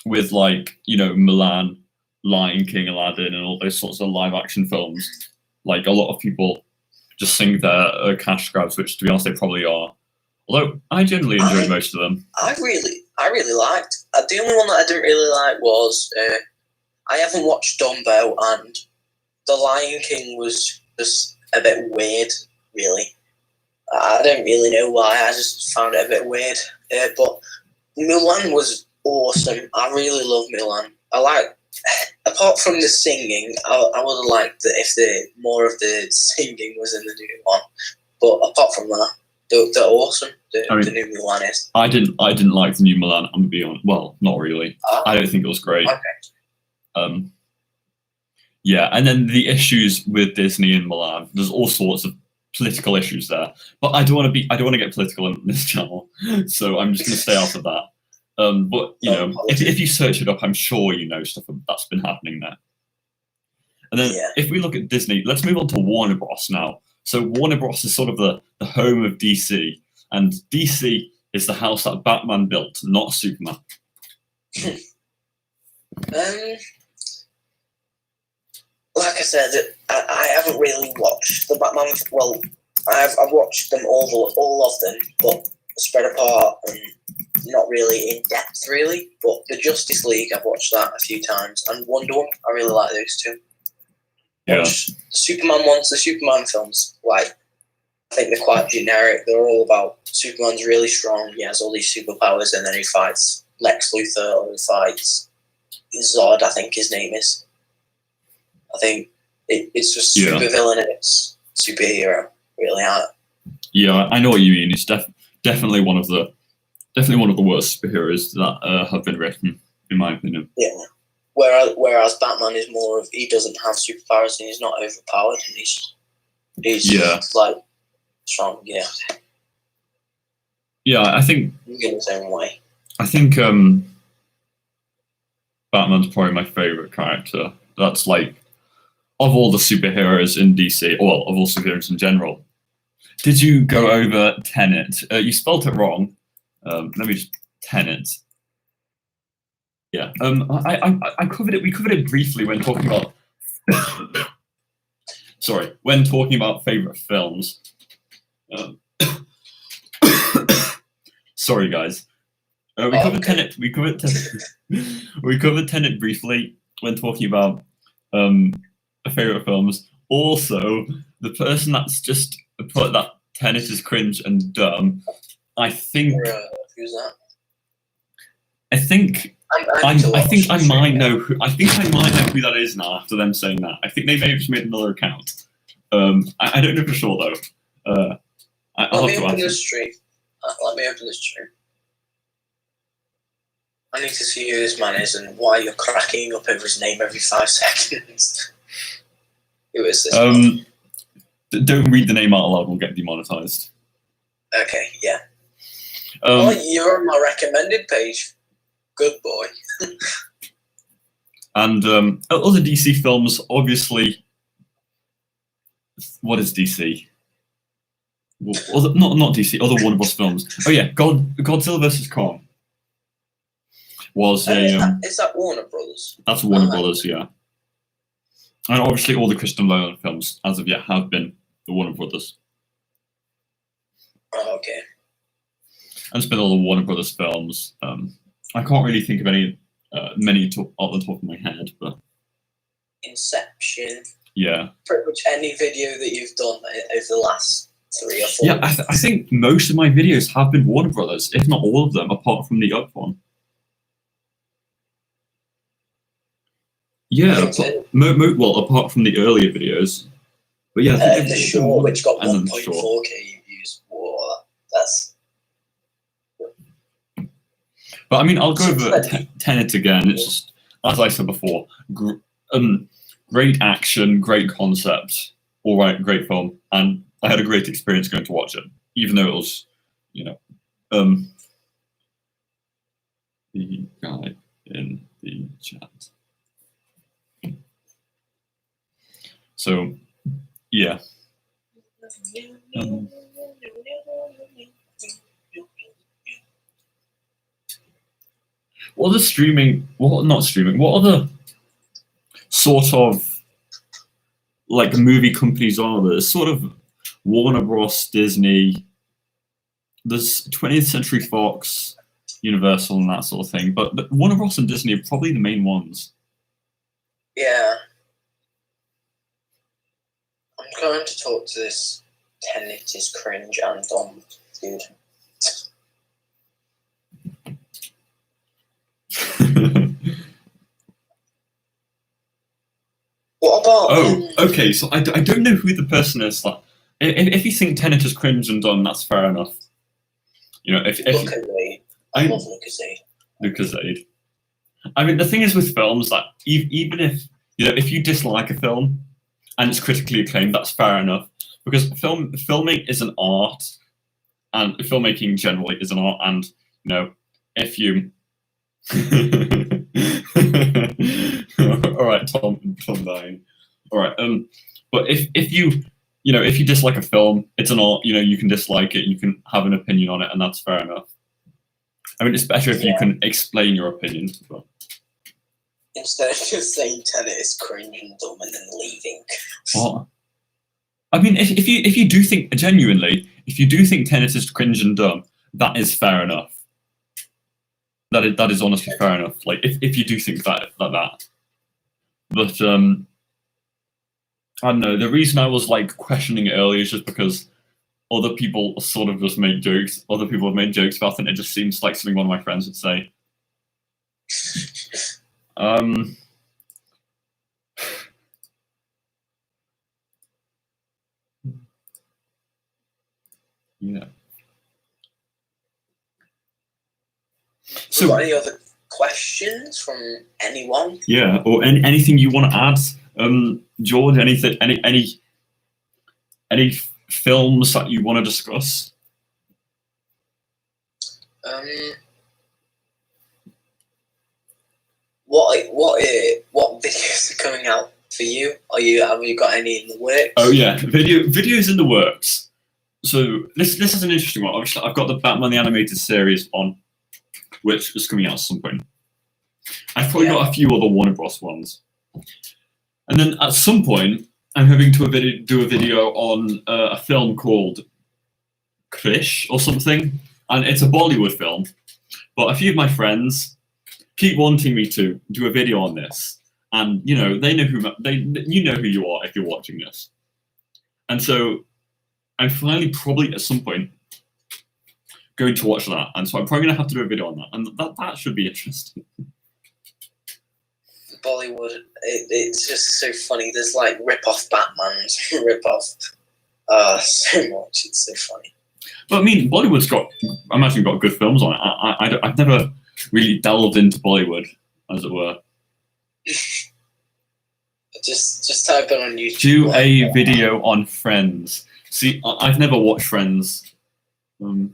with Mulan, Lion King, Aladdin, and all those sorts of live action films. Like a lot of people just think they're cash grabs, which to be honest they probably are. Although I generally enjoyed most of them. I really liked. The only one that I didn't really like was I haven't watched Dumbo, and The Lion King was just a bit weird, really. I don't really know why. I just found it a bit weird. But Mulan was awesome. I really love Mulan. Apart from the singing, I would have liked that if more of the singing was in the new one. But apart from that, they're awesome. The new Mulan is. I didn't like the new Mulan. I'm gonna be honest. Well, not really. I don't think it was great. Okay. Yeah, and then the issues with Disney and Mulan. There's all sorts of political issues there, but I don't want to get political on this channel, so I'm just going to stay out of that. But if you search it up, I'm sure you know stuff that's been happening there. And then if we look at Disney, let's move on to Warner Bros. Now. So Warner Bros. Is sort of the home of DC, and DC is the house that Batman built, not Superman. Like I said, I haven't really watched the Batman. Well, I've watched them all of them, but spread apart and not really in depth, really. But the Justice League, I've watched that a few times, and Wonder Woman, I really like those two. Yeah. The Superman ones, the Superman films, I think they're quite generic. They're all about Superman's really strong. He has all these superpowers, and then he fights Lex Luthor, or he fights Zod, I think his name is. I think it's just super villain and it's superhero, really. Yeah, I know what you mean. It's definitely one of the worst superheroes that have been written, in my opinion. Yeah. Whereas Batman is more of, he doesn't have superpowers and he's not overpowered and he's like strong. Yeah. Yeah, I think in his own way. I think Batman's probably my favorite character. That's like, of all the superheroes in DC, well, of all superheroes in general. Did you go over Tenet? You spelt it wrong. Let me just Tenet. Yeah. I covered it. We covered it briefly when talking about. Sorry, when talking about favorite films. Sorry, guys. We covered Tenet. We covered Tenet briefly when talking about favorite films. Also, the person that's just put that Tenet is cringe and dumb. I think. Who's that? I think I might know who that is now after them saying that. I think they may have just made another account. I don't know for sure though. Let me open this stream. I need to see who this man is and why you're cracking up over his name every 5 seconds. Who is this? Don't read the name out loud. We'll get demonetized. Okay, yeah. You're on my recommended page. Good boy. And other DC films, obviously. What is DC? Not DC. Other Warner Bros. Films. Oh yeah, Godzilla vs. Kong. Was is that Warner Brothers? That's Warner Brothers, yeah. And obviously all the Christopher Nolan films, as of yet, have been the Warner Brothers. Oh, okay. And it's been all the Warner Brothers films. I can't really think of many off the top of my head, but Inception. Yeah. Pretty much any video that you've done over the last 3 or 4. Yeah, I think most of my videos have been Warner Brothers, if not all of them, apart from the Up one. Yeah, apart from the earlier videos. But yeah, I think the short, which got 1.4k views. Whoa, that's. But I mean, I'll go over Tenet again. It's just, as I said before, great action, great concept, all right, great film, and I had a great experience going to watch it, even though it was, chat. So, yeah. What other streaming? What not streaming? What other sort of like movie companies are there? There's sort of Warner Bros, Disney. There's 20th Century Fox, Universal, and that sort of thing. But Warner Bros and Disney are probably the main ones. Yeah. I'm going to talk to this Tenet is cringe and dumb dude. What about? Oh, okay. So I don't know who the person is. Like, if you think Tenet is cringe and dumb, that's fair enough. You know, if Lucasade. I love Lucasade. Lucasade. I mean, the thing is with films that even if if you dislike a film and it's critically acclaimed, that's fair enough because filming is an art, and filmmaking generally is an art. And if you all right, Tom dying. All right, but if you if you dislike a film, it's an art. You can dislike it, you can have an opinion on it, and that's fair enough. I mean, it's better if you can explain your opinion. But instead of just saying Tenet is cringe and dumb and then leaving. What? I mean, if you do think genuinely, if you do think Tenet is cringe and dumb, that is fair enough. That is honestly fair enough. Like if you do think that. But I don't know. The reason I was like questioning it earlier is just because other people sort of just make jokes. Other people have made jokes about it, and it just seems like something one of my friends would say. Yeah. So, any other questions from anyone? Yeah, or anything you want to add, George? Anything? Any films that you want to discuss? What videos are coming out for you? Have you got any in the works? Oh yeah, videos in the works. So this is an interesting one. Obviously, I've got the Batman the Animated Series on, which is coming out at some point. I've probably got a few other Warner Bros. Ones. And then at some point, I'm hoping to do a video on a film called Krish or something. And it's a Bollywood film. But a few of my friends keep wanting me to do a video on this. And, they know who you are if you're watching this. And so I'm finally probably at some point going to watch that. And so I'm probably going to have to do a video on that. And that should be interesting. Bollywood, it's just so funny. There's like rip-off Batmans, rip-off so much. It's so funny. But I mean, Bollywood's got good films on it. I've never really delved into Bollywood, as it were. Just type it on YouTube. Do a video on Friends. See, I've never watched Friends.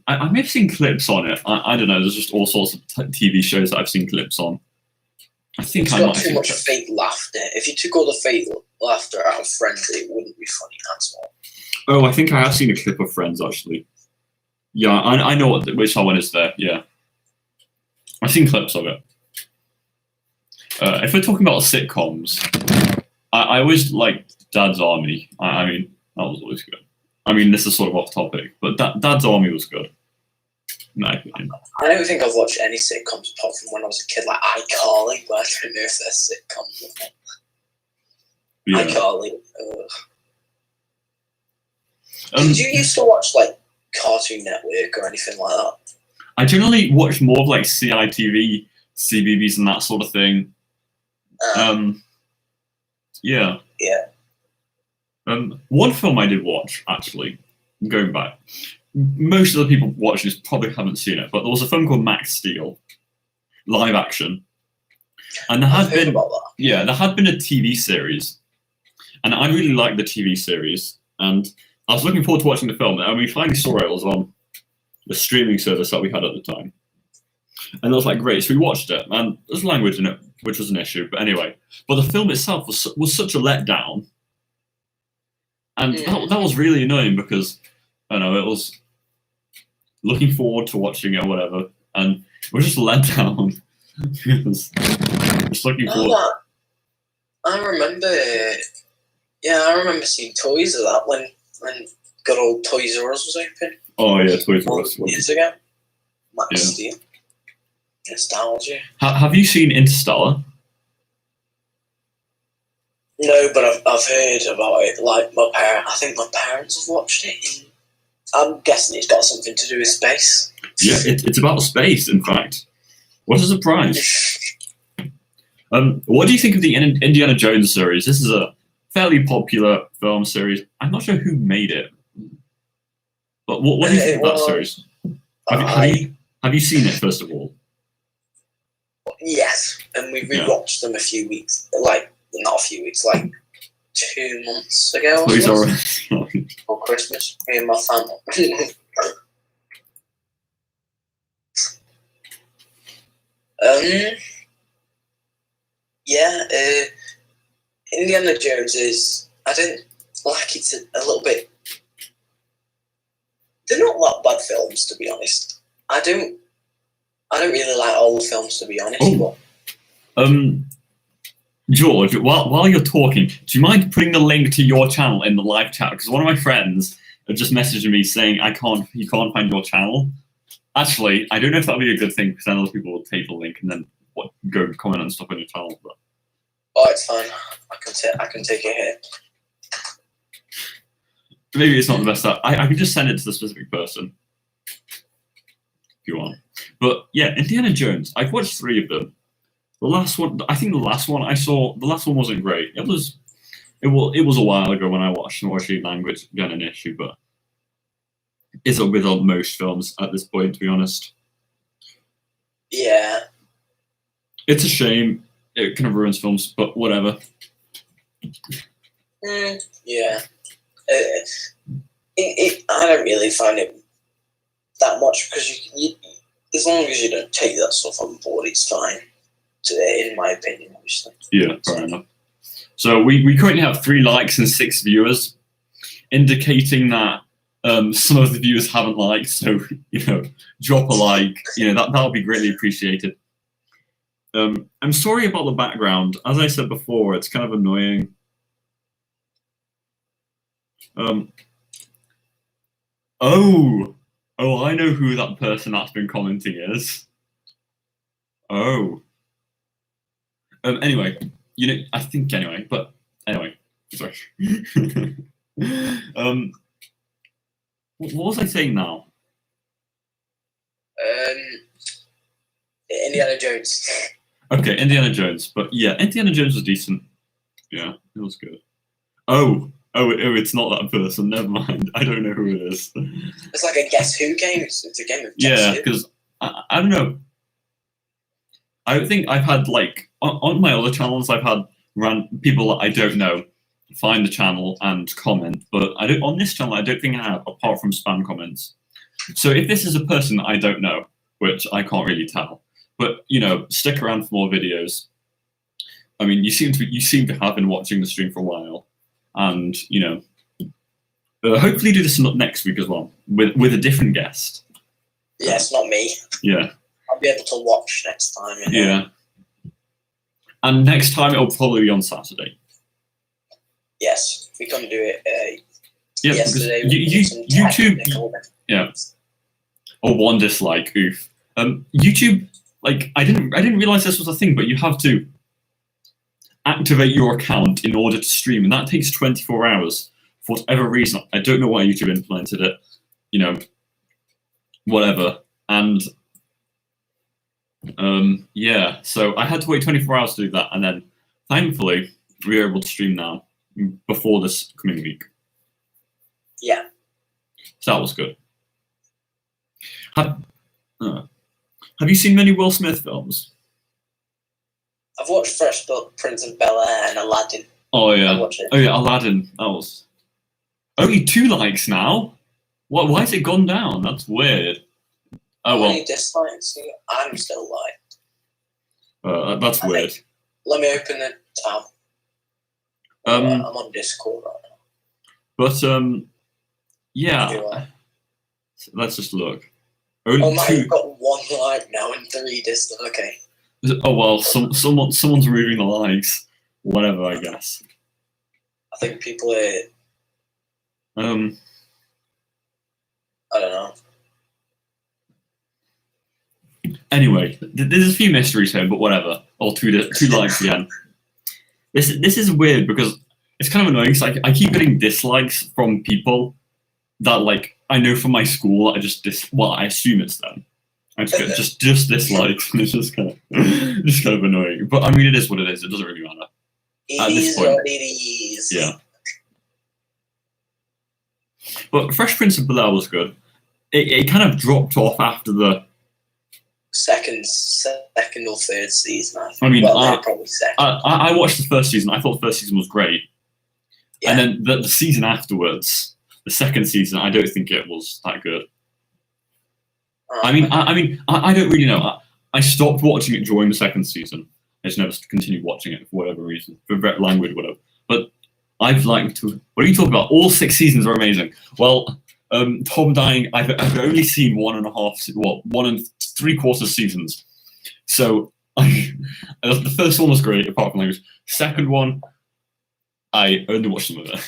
I may have seen clips on it. I don't know. There's just all sorts of TV shows that I've seen clips on. I think it's got too much fake laughter. If you took all the fake laughter out of Friends, it wouldn't be funny at all. Oh, I think I have seen a clip of Friends actually. Yeah, I know which one is there. Yeah, I've seen clips of it. If we're talking about sitcoms, I always liked Dad's Army. I mean, that was always good. I mean, this is sort of off topic, but Dad's Army was good. In my opinion. I don't think I've watched any sitcoms apart from when I was a kid, like iCarly, but I don't know if they're sitcoms or not. Yeah. iCarly. Did you used to watch like Cartoon Network or anything like that? I generally watch more of like CITV, CBeebies, and that sort of thing. Yeah. Yeah. One film I did watch, actually, going back, most of the people watching this probably haven't seen it, but there was a film called Max Steel, live action, and there had been a TV series, and I really liked the TV series, and I was looking forward to watching the film, and we finally saw it. It was on the streaming service that we had at the time, And I was like, great. So we watched it, and there's language in it, which was an issue. But anyway, but the film itself was such a letdown, and that was really annoying because I don't know, it was looking forward to watching it or whatever, and we're just let down. Just looking forward. I remember. Yeah, I remember seeing toys of that when good old Toys R Us was open. Oh yeah, Toys R Us. Years ago. Max Steel. Nostalgia. Have you seen Interstellar? No, but I've heard about it. Like I think my parents have watched it. I'm guessing it's got something to do with space. Yeah, it's about space. In fact, what a surprise! What do you think of the Indiana Jones series? This is a fairly popular film series. I'm not sure who made it, but what do you think of that series? Have you seen it first of all? Yes, and we rewatched them a few weeks, like not a few weeks, like 2 months ago. For Christmas, me and my family. Indiana Jones is. I didn't like it a little bit. They're not that bad films, to be honest. I don't really like all the films, to be honest. Oh. George, while you're talking, do you mind putting the link to your channel in the live chat? Because one of my friends have just messaged me saying he can't find your channel. Actually, I don't know if that would be a good thing because then other people will take the link and then go comment and stuff on your channel. But it's fine. I can take a hit. Maybe it's not the best. I can just send it to the specific person if you want. But yeah, Indiana Jones. I've watched 3 of them. The last one, I think the last one wasn't great. It was a while ago when I watched, and watching language again an issue, but it's with most films at this point, to be honest. Yeah. It's a shame. It kind of ruins films, but whatever. Yeah. I don't really find it that much because you as long as you don't take that stuff on board, it's fine. In my opinion, obviously. Yeah, fair enough. So we currently have 3 likes and 6 viewers, indicating that some of the viewers haven't liked. So drop a like. That'll be greatly appreciated. I'm sorry about the background. As I said before, it's kind of annoying. Oh, I know who that person that's been commenting is. Oh. Anyway, I think anyway, but anyway, sorry. What was I saying now? Indiana Jones. Okay, Indiana Jones, but yeah, Indiana Jones was decent. Yeah, it was good. Oh, it's not that person. Never mind. I don't know who it is. It's like a Guess Who game. It's a game of Guess Who. Yeah, because I don't know. I think I've had on my other channels, I've had people that I don't know find the channel and comment, but on this channel I don't think I have, apart from spam comments. So if this is a person that I don't know, which I can't really tell, but stick around for more videos. I mean, you seem to have been watching the stream for a while, and hopefully do this next week as well with a different guest. Yes, not me. Yeah. I'll be able to watch next time. Yeah. And next time it'll probably be on Saturday. Yes, we couldn't do it yesterday. YouTube. Yeah. Or 1 dislike. Oof. YouTube. I didn't realize this was a thing, but you have to activate your account in order to stream, and that takes 24 hours for whatever reason. I don't know why YouTube implemented it. Whatever. And so I had to wait 24 hours to do that, and then thankfully we are able to stream now before this coming week. Yeah. So that was good. Have you seen many Will Smith films? I've watched Fresh Prince of Bel-Air and Aladdin. Oh yeah. Aladdin. That was only 2 likes now. Why has it gone down? That's weird. Oh, How well. many dislikes? I'm still like. That's weird. Let me open the tab. I'm on Discord right now. But, yeah. Anyway. Let's just look. Oh my, I've got 1 like now and 3 dislikes. Okay. Oh, well, someone's removing the likes. Whatever, I guess. I think people are... I don't know. Anyway, there's a few mysteries here, but whatever. Or two likes again. This is weird because it's kind of annoying. Like I keep getting dislikes from people that like I know from my school. I assume it's them. I just get just dislikes, and it's just kind of annoying. But I mean, it is what it is. It doesn't really matter. At this point, It is. Yeah. But Fresh Prince of Bel-Air was good. It kind of dropped off after the second or third season. I mean, probably second. I watched the first season. I thought the first season was great, Yeah. and then the season afterwards, the second season, I don't think it was that good. I mean, I don't really know. I stopped watching it during the second season. I just never continued watching it for whatever reason, for language, whatever. But I've liked to. What are you talking about? All 6 seasons are amazing. Well, Tom Dying, I've only seen 1 and 3/4 seasons. So the first one was great, apart from language. Second one, I only watched some of it.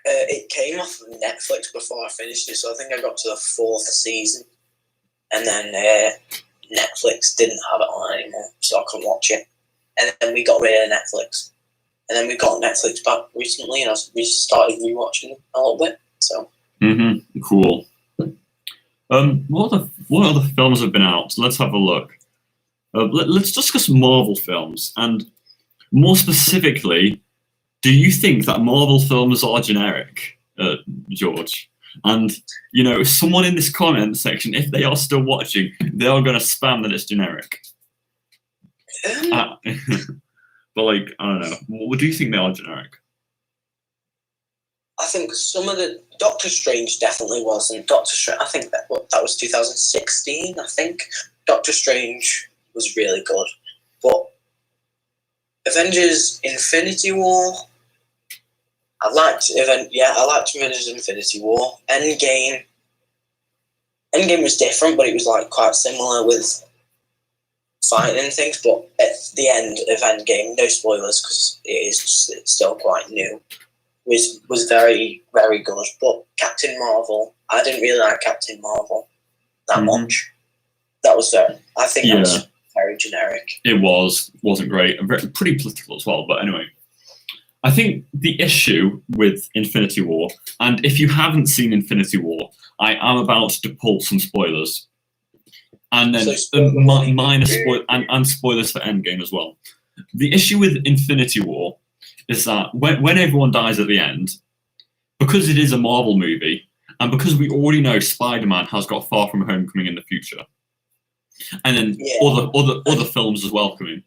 It came off of Netflix before I finished it, so I think I got to the 4th season, and then Netflix didn't have it on anymore, so I couldn't watch it. And then we got rid of Netflix, and then we got Netflix back recently, and we started rewatching a little bit. So. Cool. What other films have been out? So let's have a look. Let's discuss Marvel films, and more specifically, do you think that Marvel films are generic, George? And someone in this comment section, if they are still watching, they are going to spam that it's generic. But I don't know. What do you think they are generic? I think some of the Doctor Strange definitely wasn't. Doctor Strange, I think that was 2016. I think Doctor Strange was really good, but Avengers Infinity War. I liked Avengers Infinity War. Endgame was different, but it was like quite similar with fighting and things. But at the end of Endgame, no spoilers because it's still quite new. Was very, very good. But Captain Marvel, I didn't really like Captain Marvel that much. That was I think that was very generic. It wasn't great. Pretty political as well. But anyway, I think the issue with Infinity War, and if you haven't seen Infinity War, I am about to pull some spoilers, and then minor and spoilers for Endgame as well. The issue with Infinity War is that when everyone dies at the end, because it is a Marvel movie, and because we already know Spider-Man has got Far From Home coming in the future, and then other films as well coming,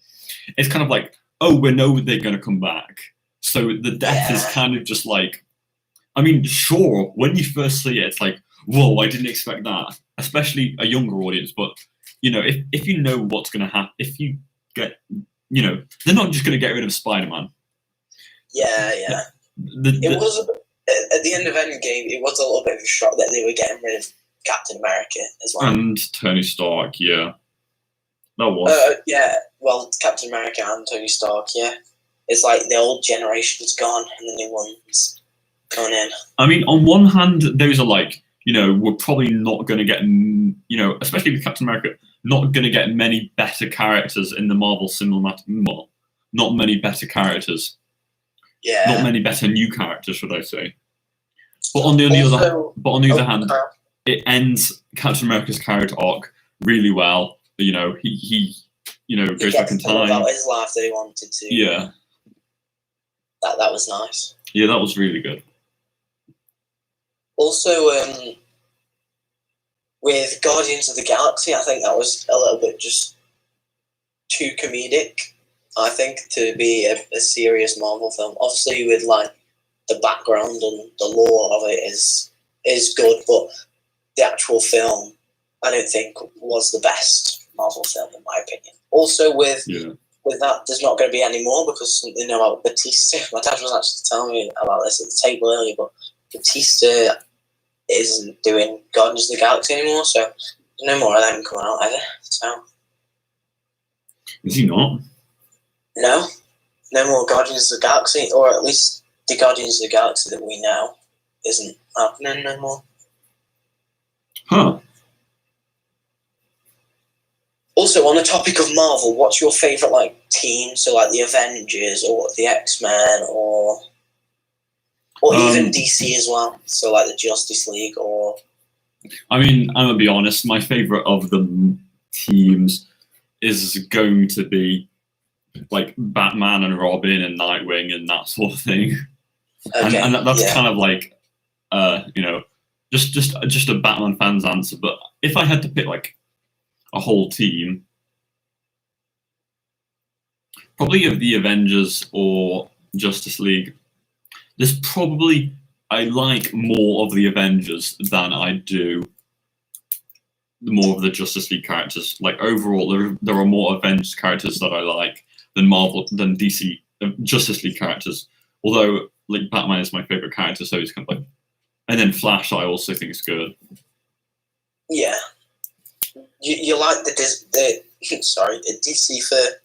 it's kind of like, oh, we know they're going to come back. So the death is kind of just like, I mean, sure, when you first see it, it's like, whoa, I didn't expect that. Especially a younger audience, but if you know what's going to happen, if you get, they're not just going to get rid of Spider-Man. Yeah. It was at the end of Endgame. It was a little bit of a shock that they were getting rid of Captain America as well, and Tony Stark. Yeah, that was. Well, Captain America and Tony Stark. Yeah, it's like the old generation's gone and the new one's coming in. I mean, on one hand, those are like, we're probably not going to get, especially with Captain America, not going to get many better characters in the Marvel cinematic. Not many better characters. Yeah. Not many better new characters, should I say? But on the other hand, it ends Captain America's character arc really well. He goes back in time. About his life that he wanted to. Yeah. That was nice. Yeah, that was really good. Also, with Guardians of the Galaxy, I think that was a little bit just too comedic. I think to be a serious Marvel film, obviously with like the background and the lore of it is good, but the actual film, I don't think was the best Marvel film in my opinion. Also, with that, there's not going to be any more because something about Batista. My dad was actually telling me about this at the table earlier, but Batista isn't doing Guardians of the Galaxy anymore, so there's no more of them coming out either. So is he not? No more Guardians of the Galaxy, or at least the Guardians of the Galaxy that we know isn't happening no more. Huh. Also, on the topic of Marvel, what's your favourite team? So the Avengers or the X-Men or even DC as well. So the Justice League or. I mean, I'm gonna be honest. My favourite of the teams is going to be Batman and Robin and Nightwing and that sort of thing. Okay, and that's kind of just a Batman fan's answer. But if I had to pick a whole team, probably of the Avengers or Justice League. There's probably I like more of the Avengers than I do more of the Justice League characters. Overall, there are more Avengers characters that I like than DC Justice League characters. Although Batman is my favorite character, so he's kind of and then Flash I also think is good. Yeah. You like the DC for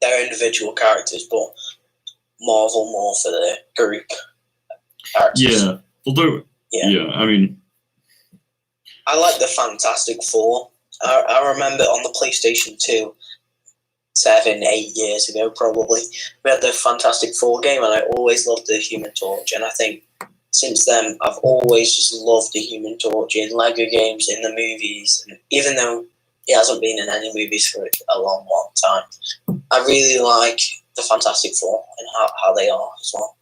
their individual characters, but Marvel more for the group characters. Yeah, although I mean, I like the Fantastic Four. I remember on the PlayStation 2, 7, 8 years ago probably, we had the Fantastic Four game, and I always loved the Human Torch, and I think since then, I've always just loved the Human Torch in Lego games, in the movies. And even though he hasn't been in any movies for a long, long time, I really like the Fantastic Four and how they are as well.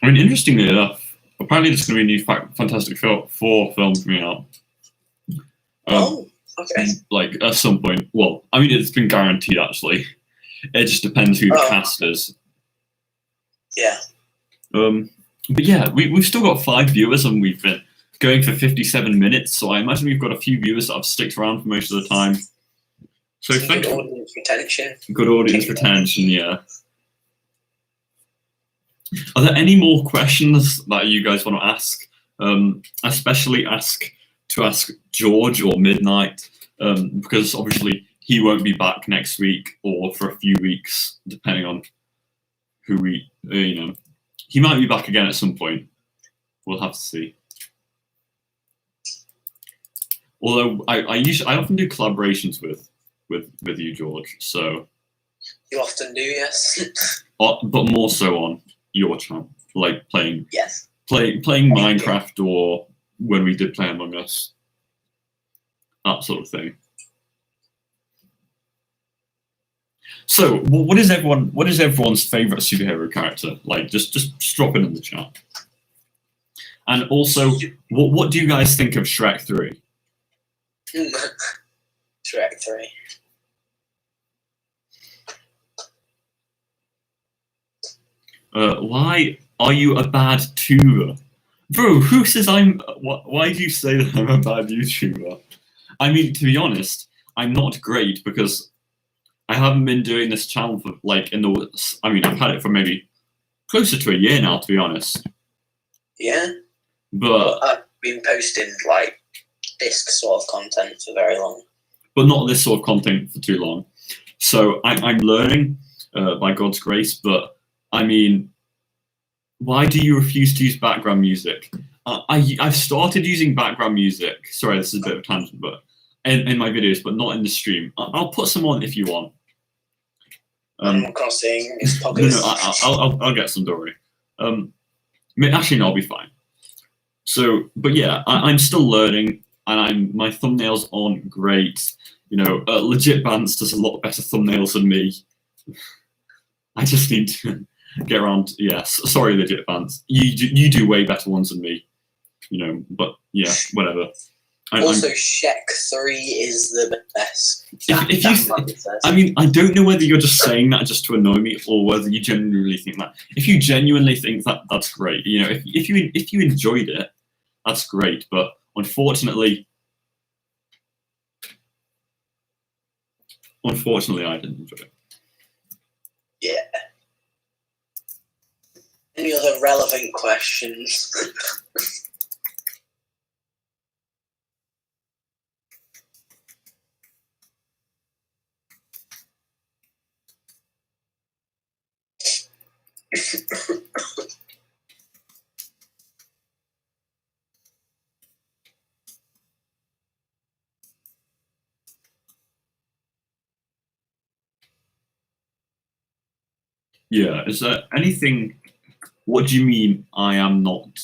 I mean, interestingly enough, apparently there's going to be a new Fantastic Four film coming out. Okay. At some point. Well, I mean, it's been guaranteed, actually. It just depends who the cast is. Yeah. But yeah, we've still got 5 viewers and we've been going for 57 minutes, so I imagine we've got a few viewers that have stuck around for most of the time. So good audience retention. Good audience retention, yeah. Are there any more questions that you guys want to ask? Especially ask George or Midnight, because obviously he won't be back next week or for a few weeks, depending on who he might be back again at some point. We'll have to see. Although I often do collaborations with you, George. So you often do, yes. But more so on your channel, playing Minecraft or when we did play Among Us, that sort of thing. So, what is everyone's favorite superhero character? Just drop it in the chat. And also, what do you guys think of Shrek 3? Shrek 3. Why are you a bad tuber? Bro, who says I'm... Why do you say that I'm a bad YouTuber? I mean, to be honest, I'm not great because I haven't been doing this channel for I've had it for maybe closer to a year now, to be honest. Yeah. But I've been posting this sort of content for very long. But not this sort of content for too long. So I'm learning by God's grace, but I mean, why do you refuse to use background music? I've started using background music. Sorry, this is a bit of a tangent, but in my videos, but not in the stream. I'll put some on if you want. I'm crossing his pockets. No, I'll get some, don't worry. Actually, no, I'll be fine. So, but yeah, I'm still learning, and my thumbnails aren't great. Legit Bants does a lot better thumbnails than me. I just need to get around. Yes, sorry, Legit Bants. You do way better ones than me. But yeah, whatever. Also, Shrek 3 is the best. I mean, I don't know whether you're just saying that just to annoy me or whether you genuinely think that. If you genuinely think that, that's great. If you enjoyed it, that's great. But unfortunately, I didn't enjoy it. Yeah. Any other relevant questions? Yeah, is there anything? What do you mean I am not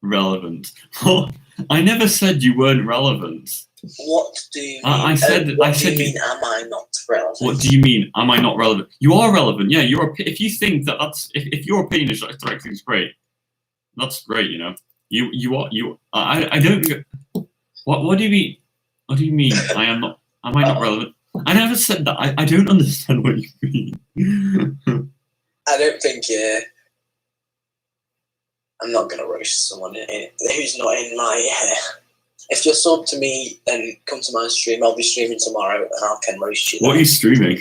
relevant? I never said you weren't relevant. What do you mean? I said. What do you mean? Am I not relevant? What do you mean? Am I not relevant? You are relevant. Yeah, if you think that's if your opinion is correct, it's great. That's great. You know, you are you. I don't. What do you mean? What do you mean? I am not. Am I not relevant? I never said that. I don't understand what you mean. I don't think. I'm not gonna roast someone who's not in my. If you're sub to me and come to my stream, I'll be streaming tomorrow and I can roast you. What are you streaming?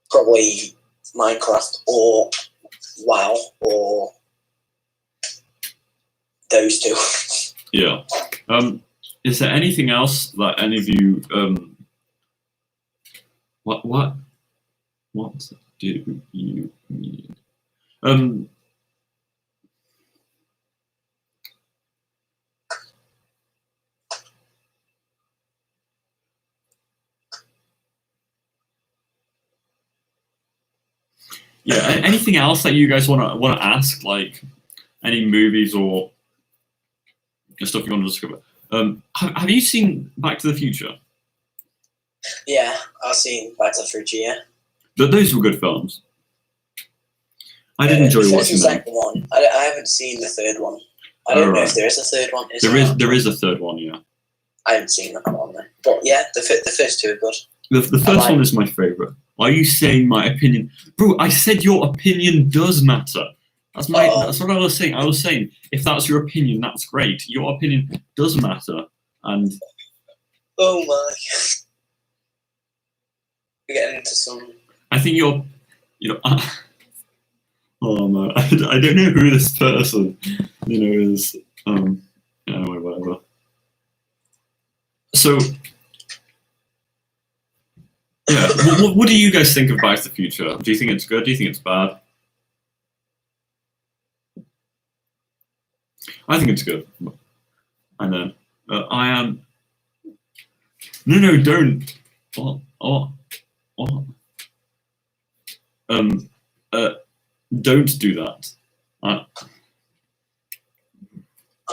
Probably Minecraft or WoW or those two. Yeah. Is there anything else that any of you what do you mean? Yeah. Anything else that you guys want to ask? Like any movies or stuff you want to discover? Have you seen Back to the Future? Yeah, I've seen Back to the Future. Yeah. Those were good films. I did enjoy watching them. The second one. I haven't seen the third one. I don't know if there is a third one. There is a third one. Yeah. I haven't seen that one then. But yeah, the first two are good. The first one is my favourite. Are you saying my opinion? Bro, I said your opinion does matter. That's what I was saying. I was saying, if that's your opinion, that's great. Your opinion does matter. And oh my. We're getting into some... I think oh man, I don't know who this person, is. Anyway, whatever. So, yeah, what do you guys think of Back to the Future? Do you think it's good? Do you think it's bad? I think it's good. And then I am. No, don't. What? Don't do that. I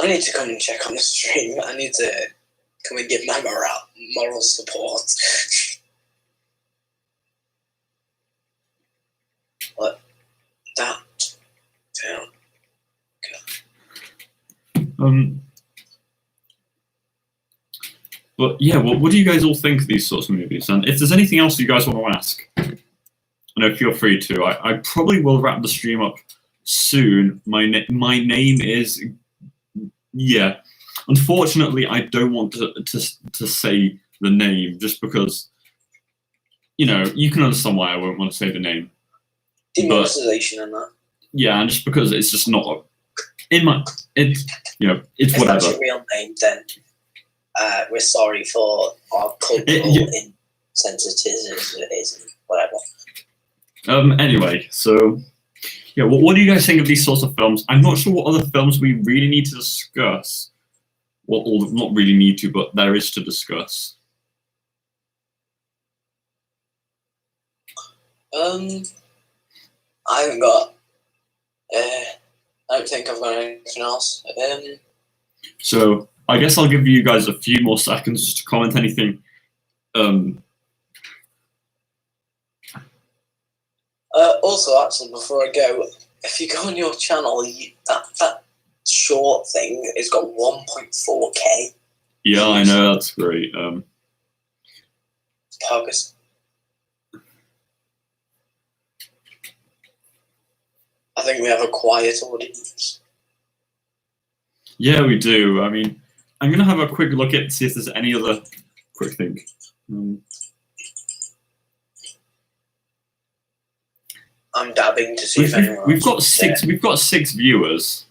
need to come and check on the stream. I need to come and give my moral support. But that down. But yeah, what do you guys all think of these sorts of movies? And if there's anything else you guys want to ask, feel free to. I probably will wrap the stream up soon. My name is Unfortunately, I don't want to say the name just because you can understand why I won't want to say the name. Demonetization and that. Yeah, and just because it's just not in my it's whatever. If that's your real name, then we're sorry for our cultural insensitivism, whatever. Anyway, so yeah, what do you guys think of these sorts of films? I'm not sure what other films we really need to discuss. Well, or not really need to, but there is to discuss. I haven't got. I don't think I've got anything else. So I guess I'll give you guys a few more seconds just to comment anything. Also, actually, before I go, if you go on your channel, that short thing has got 1.4K. Yeah, I know, that's great. Poggers. I think we have a quiet audience. Yeah, we do. I mean, I'm gonna have a quick look at see if there's any other quick thing. I'm dabbing to see if anyone. We've got six viewers.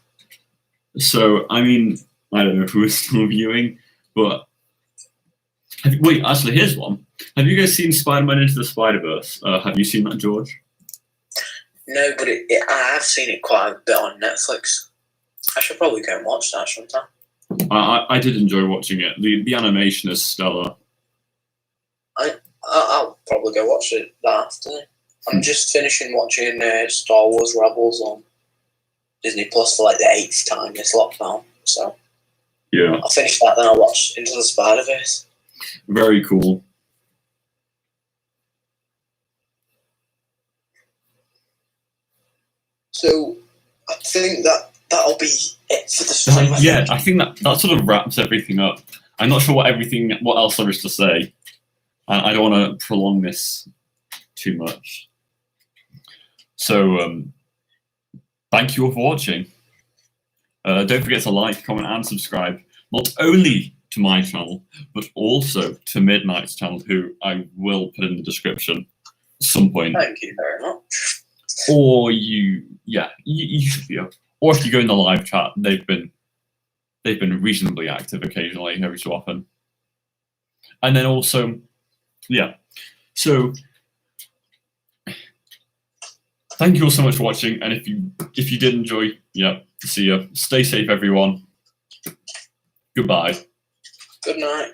So I mean, I don't know who is still viewing, but wait, actually, here's one. Have you guys seen Spider-Man Into the Spider-Verse? Have you seen that, George? No, but I have seen it quite a bit on Netflix. I should probably go and watch that sometime. I did enjoy watching it. The animation is stellar. I'll probably go watch it that afternoon. I'm just finishing watching Star Wars Rebels on Disney Plus for like the 8th time this lockdown. So yeah, I'll finish that, then I'll watch Into the Spider-Verse. Very cool. So I think that'll be it for the stream. Yeah, I think that sort of wraps everything up. I'm not sure what else there is to say. I don't want to prolong this too much. So thank you all for watching. Don't forget to like, comment, and subscribe, not only to my channel, but also to Midnight's channel, who I will put in the description at some point. Thank you very much. Or you should be up. Or if you go in the live chat, they've been reasonably active occasionally, every so often. And then also, yeah. So thank you all so much for watching, and if you did enjoy, see you. Stay safe, everyone. Goodbye. Good night.